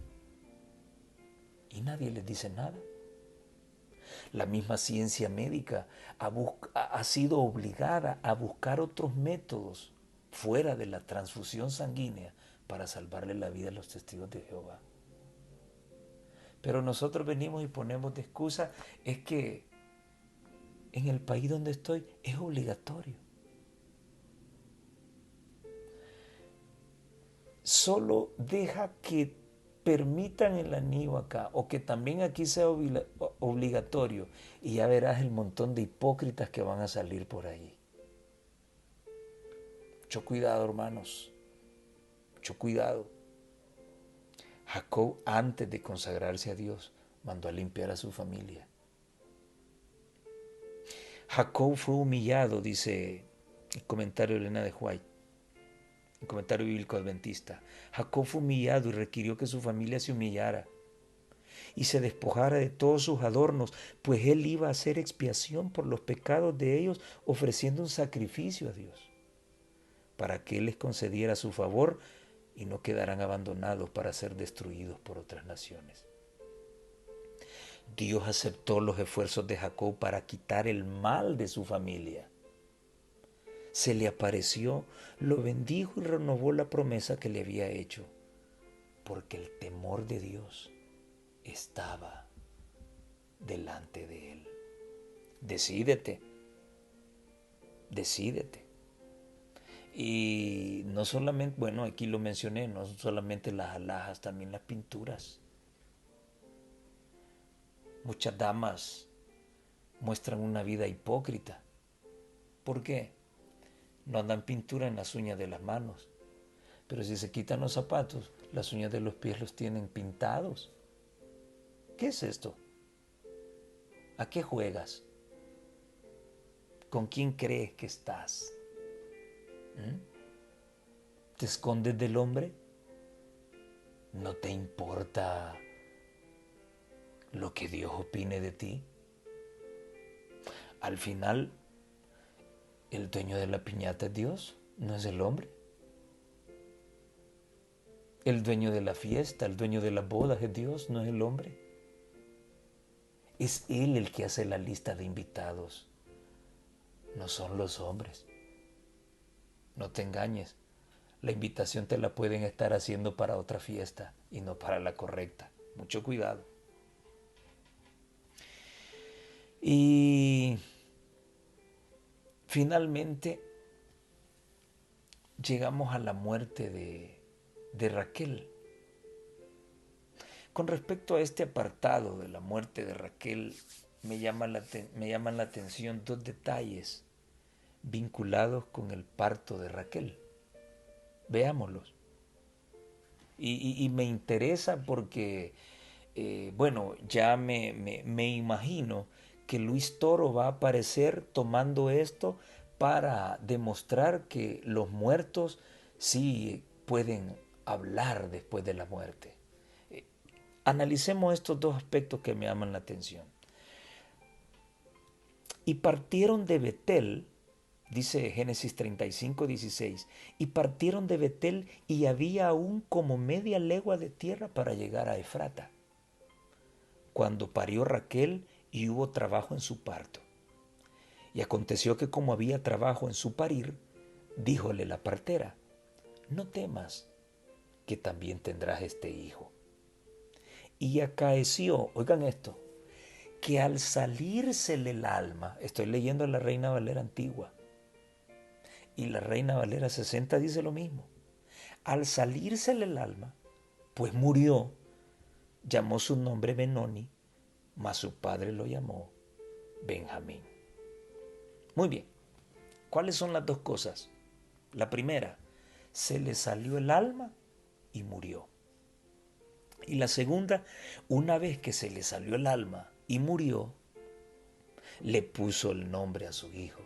Y nadie les dice nada. La misma ciencia médica ha sido obligada a buscar otros métodos fuera de la transfusión sanguínea para salvarle la vida a los testigos de Jehová. Pero nosotros venimos y ponemos de excusa, es que en el país donde estoy es obligatorio. Solo deja que permitan el anillo acá, o que también aquí sea obligatorio, y ya verás el montón de hipócritas que van a salir por ahí. Mucho cuidado, hermanos, mucho cuidado. Jacob, antes de consagrarse a Dios, mandó a limpiar a su familia. Jacob fue humillado, dice el comentario de Elena de White, el comentario bíblico adventista. Jacob fue humillado y requirió que su familia se humillara y se despojara de todos sus adornos, pues él iba a hacer expiación por los pecados de ellos, ofreciendo un sacrificio a Dios, para que él les concediera su favor y no quedaran abandonados para ser destruidos por otras naciones. Dios aceptó los esfuerzos de Jacob para quitar el mal de su familia. Se le apareció, lo bendijo y renovó la promesa que le había hecho, porque el temor de Dios estaba delante de él. Decídete, decídete. Y no solamente, bueno, aquí lo mencioné, no solamente las alhajas, también las pinturas. Muchas damas muestran una vida hipócrita. ¿Por qué? No andan pintura en las uñas de las manos, Pero si se quitan los zapatos, las uñas de los pies los tienen pintados. ¿Qué es esto? ¿A qué juegas? ¿Con quién crees que estás? ¿Mm? ¿Te escondes del hombre? ¿No te importa lo que Dios opine de ti? Al final, el dueño de la piñata es Dios, no es el hombre. El dueño de la fiesta, el dueño de las bodas es Dios, no es el hombre. Es Él el que hace la lista de invitados, no son los hombres. No te engañes, la invitación te la pueden estar haciendo para otra fiesta y no para la correcta. Mucho cuidado. Y finalmente llegamos a la muerte de Raquel. Con respecto a este apartado de la muerte de Raquel, me llaman la atención dos detalles vinculados con el parto de Raquel. Veámoslos. Y me interesa porque, bueno, ya me imagino que Luis Toro va a aparecer tomando esto para demostrar que los muertos sí pueden hablar después de la muerte. Analicemos estos dos aspectos que me llaman la atención. Y partieron de Betel, dice Génesis 35:16, y partieron de Betel y había aún como media legua de tierra para llegar a Efrata, cuando parió Raquel y hubo trabajo en su parto. Y aconteció que como había trabajo en su parir, díjole la partera, no temas, que también tendrás este hijo. Y acaeció, oigan esto, que al salírsele el alma, estoy leyendo la Reina Valera antigua, y la Reina Valera 60 dice lo mismo, al salírsele el alma, pues murió, llamó su nombre Benoni, mas su padre lo llamó Benjamín. Muy bien, ¿cuáles son las dos cosas? La primera, se le salió el alma y murió. Y la segunda, una vez que se le salió el alma y murió, le puso el nombre a su hijo.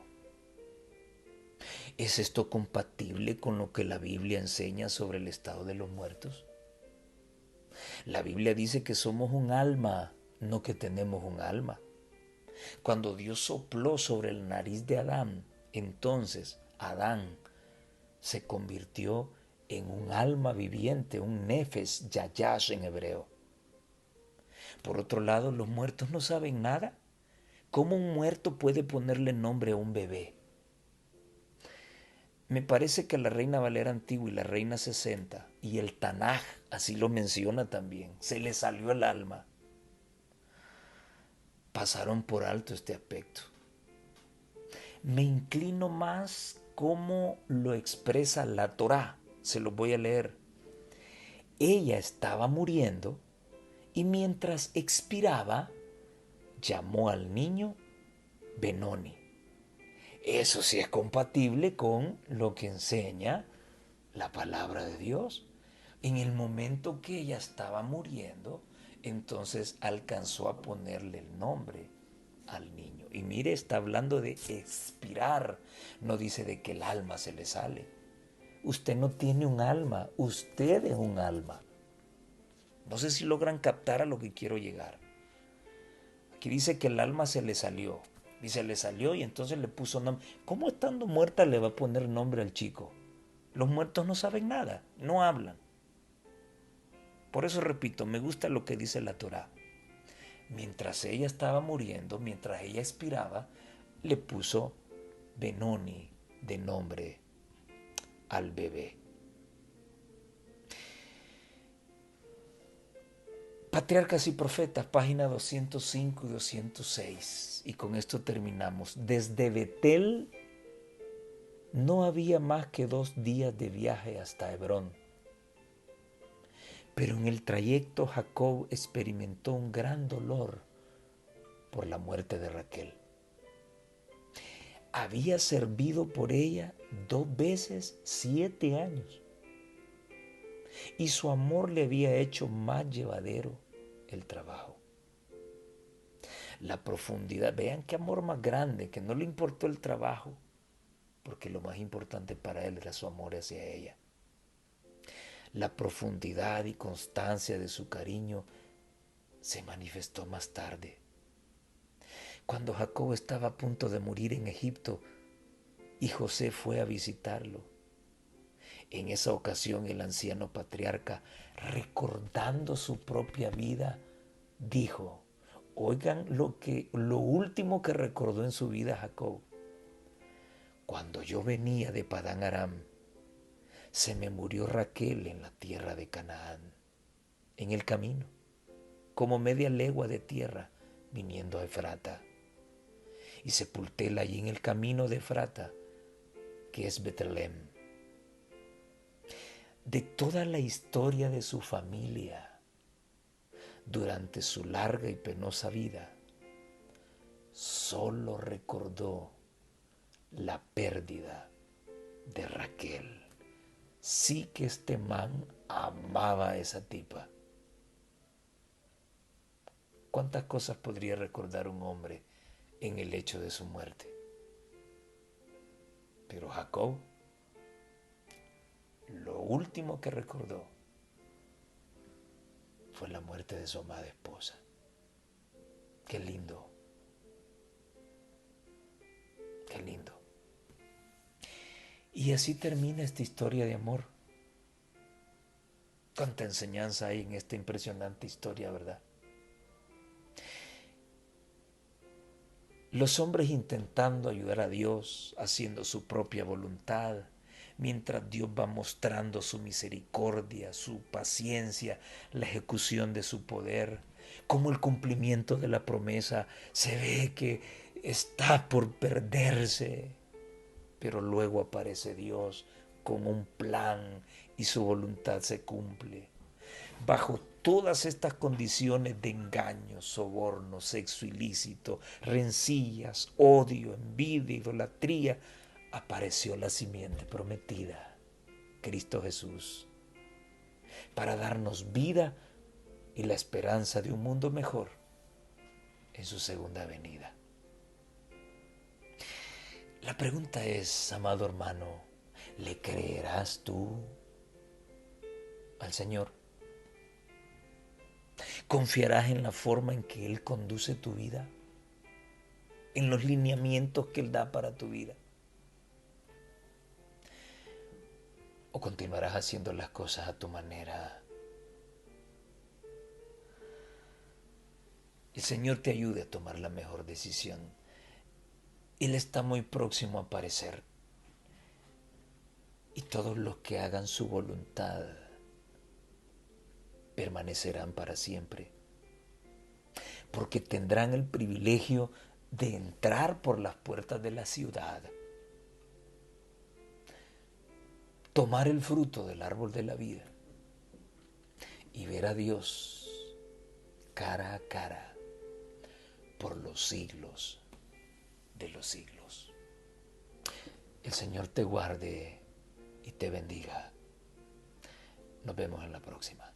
¿Es esto compatible con lo que la Biblia enseña sobre el estado de los muertos? La Biblia dice que somos un alma, no que tenemos un alma. Cuando Dios sopló sobre la nariz de Adán, entonces Adán se convirtió en un alma viviente, un nefes, yayash en hebreo. Por otro lado, los muertos no saben nada. ¿Cómo un muerto puede ponerle nombre a un bebé? Me parece que la Reina Valera antigua y la Reina 60 y el Tanaj, así lo menciona también, se le salió el alma. Pasaron por alto este aspecto. Me inclino más cómo lo expresa la Torá. Se los voy a leer. Ella estaba muriendo y mientras expiraba, llamó al niño Benoni. Eso sí es compatible con lo que enseña la palabra de Dios. En el momento que ella estaba muriendo, entonces alcanzó a ponerle el nombre al niño. Y mire, está hablando de expirar, no dice de que el alma se le sale. Usted no tiene un alma, usted es un alma. No sé si logran captar a lo que quiero llegar. Aquí dice que el alma se le salió. Y se le salió y entonces le puso nombre. ¿Cómo estando muerta le va a poner nombre al chico? Los muertos no saben nada, no hablan. Por eso repito, me gusta lo que dice la Torá. Mientras ella estaba muriendo, mientras ella expiraba, le puso Benoni de nombre al bebé. Patriarcas y Profetas, página 205 y 206. Y con esto terminamos. Desde Betel no había más que 2 días de viaje hasta Hebrón. Pero en el trayecto Jacob experimentó un gran dolor por la muerte de Raquel. Había servido por ella 2 veces 7 años. y su amor le había hecho más llevadero el trabajo. La profundidad, vean qué amor más grande, que no le importó el trabajo, porque lo más importante para él era su amor hacia ella. La profundidad y constancia de su cariño se manifestó más tarde. Cuando Jacob estaba a punto de morir en Egipto y José fue a visitarlo, en esa ocasión el anciano patriarca, recordando su propia vida, dijo, oigan lo último que recordó en su vida Jacob. Cuando yo venía de Padán Aram, se me murió Raquel en la tierra de Canaán, en el camino, como media legua de tierra viniendo a Efrata. Y sepultéla allí en el camino de Efrata, que es Betlem. De toda la historia de su familia, durante su larga y penosa vida, solo recordó la pérdida de Raquel. Sí que este man amaba a esa tipa. ¿Cuántas cosas podría recordar un hombre en el hecho de su muerte? Pero Jacob, lo último que recordó fue la muerte de su amada esposa. Qué lindo, qué lindo. Y así termina esta historia de amor. Cuánta enseñanza hay en esta impresionante historia, ¿verdad? Los hombres intentando ayudar a Dios, haciendo su propia voluntad, mientras Dios va mostrando su misericordia, su paciencia, la ejecución de su poder, como el cumplimiento de la promesa se ve que está por perderse, pero luego aparece Dios con un plan y su voluntad se cumple. Bajo todas estas condiciones de engaño, soborno, sexo ilícito, rencillas, odio, envidia, idolatría, apareció la simiente prometida, Cristo Jesús, para darnos vida y la esperanza de un mundo mejor en su segunda venida. La pregunta es, amado hermano, ¿le creerás tú al Señor? ¿Confiarás en la forma en que Él conduce tu vida? ¿En los lineamientos que Él da para tu vida? ¿O continuarás haciendo las cosas a tu manera? El Señor te ayude a tomar la mejor decisión. Él está muy próximo a aparecer. Y todos los que hagan su voluntad permanecerán para siempre. Porque tendrán el privilegio de entrar por las puertas de la ciudad, tomar el fruto del árbol de la vida y ver a Dios cara a cara por los siglos de los siglos. El Señor te guarde y te bendiga. Nos vemos en la próxima.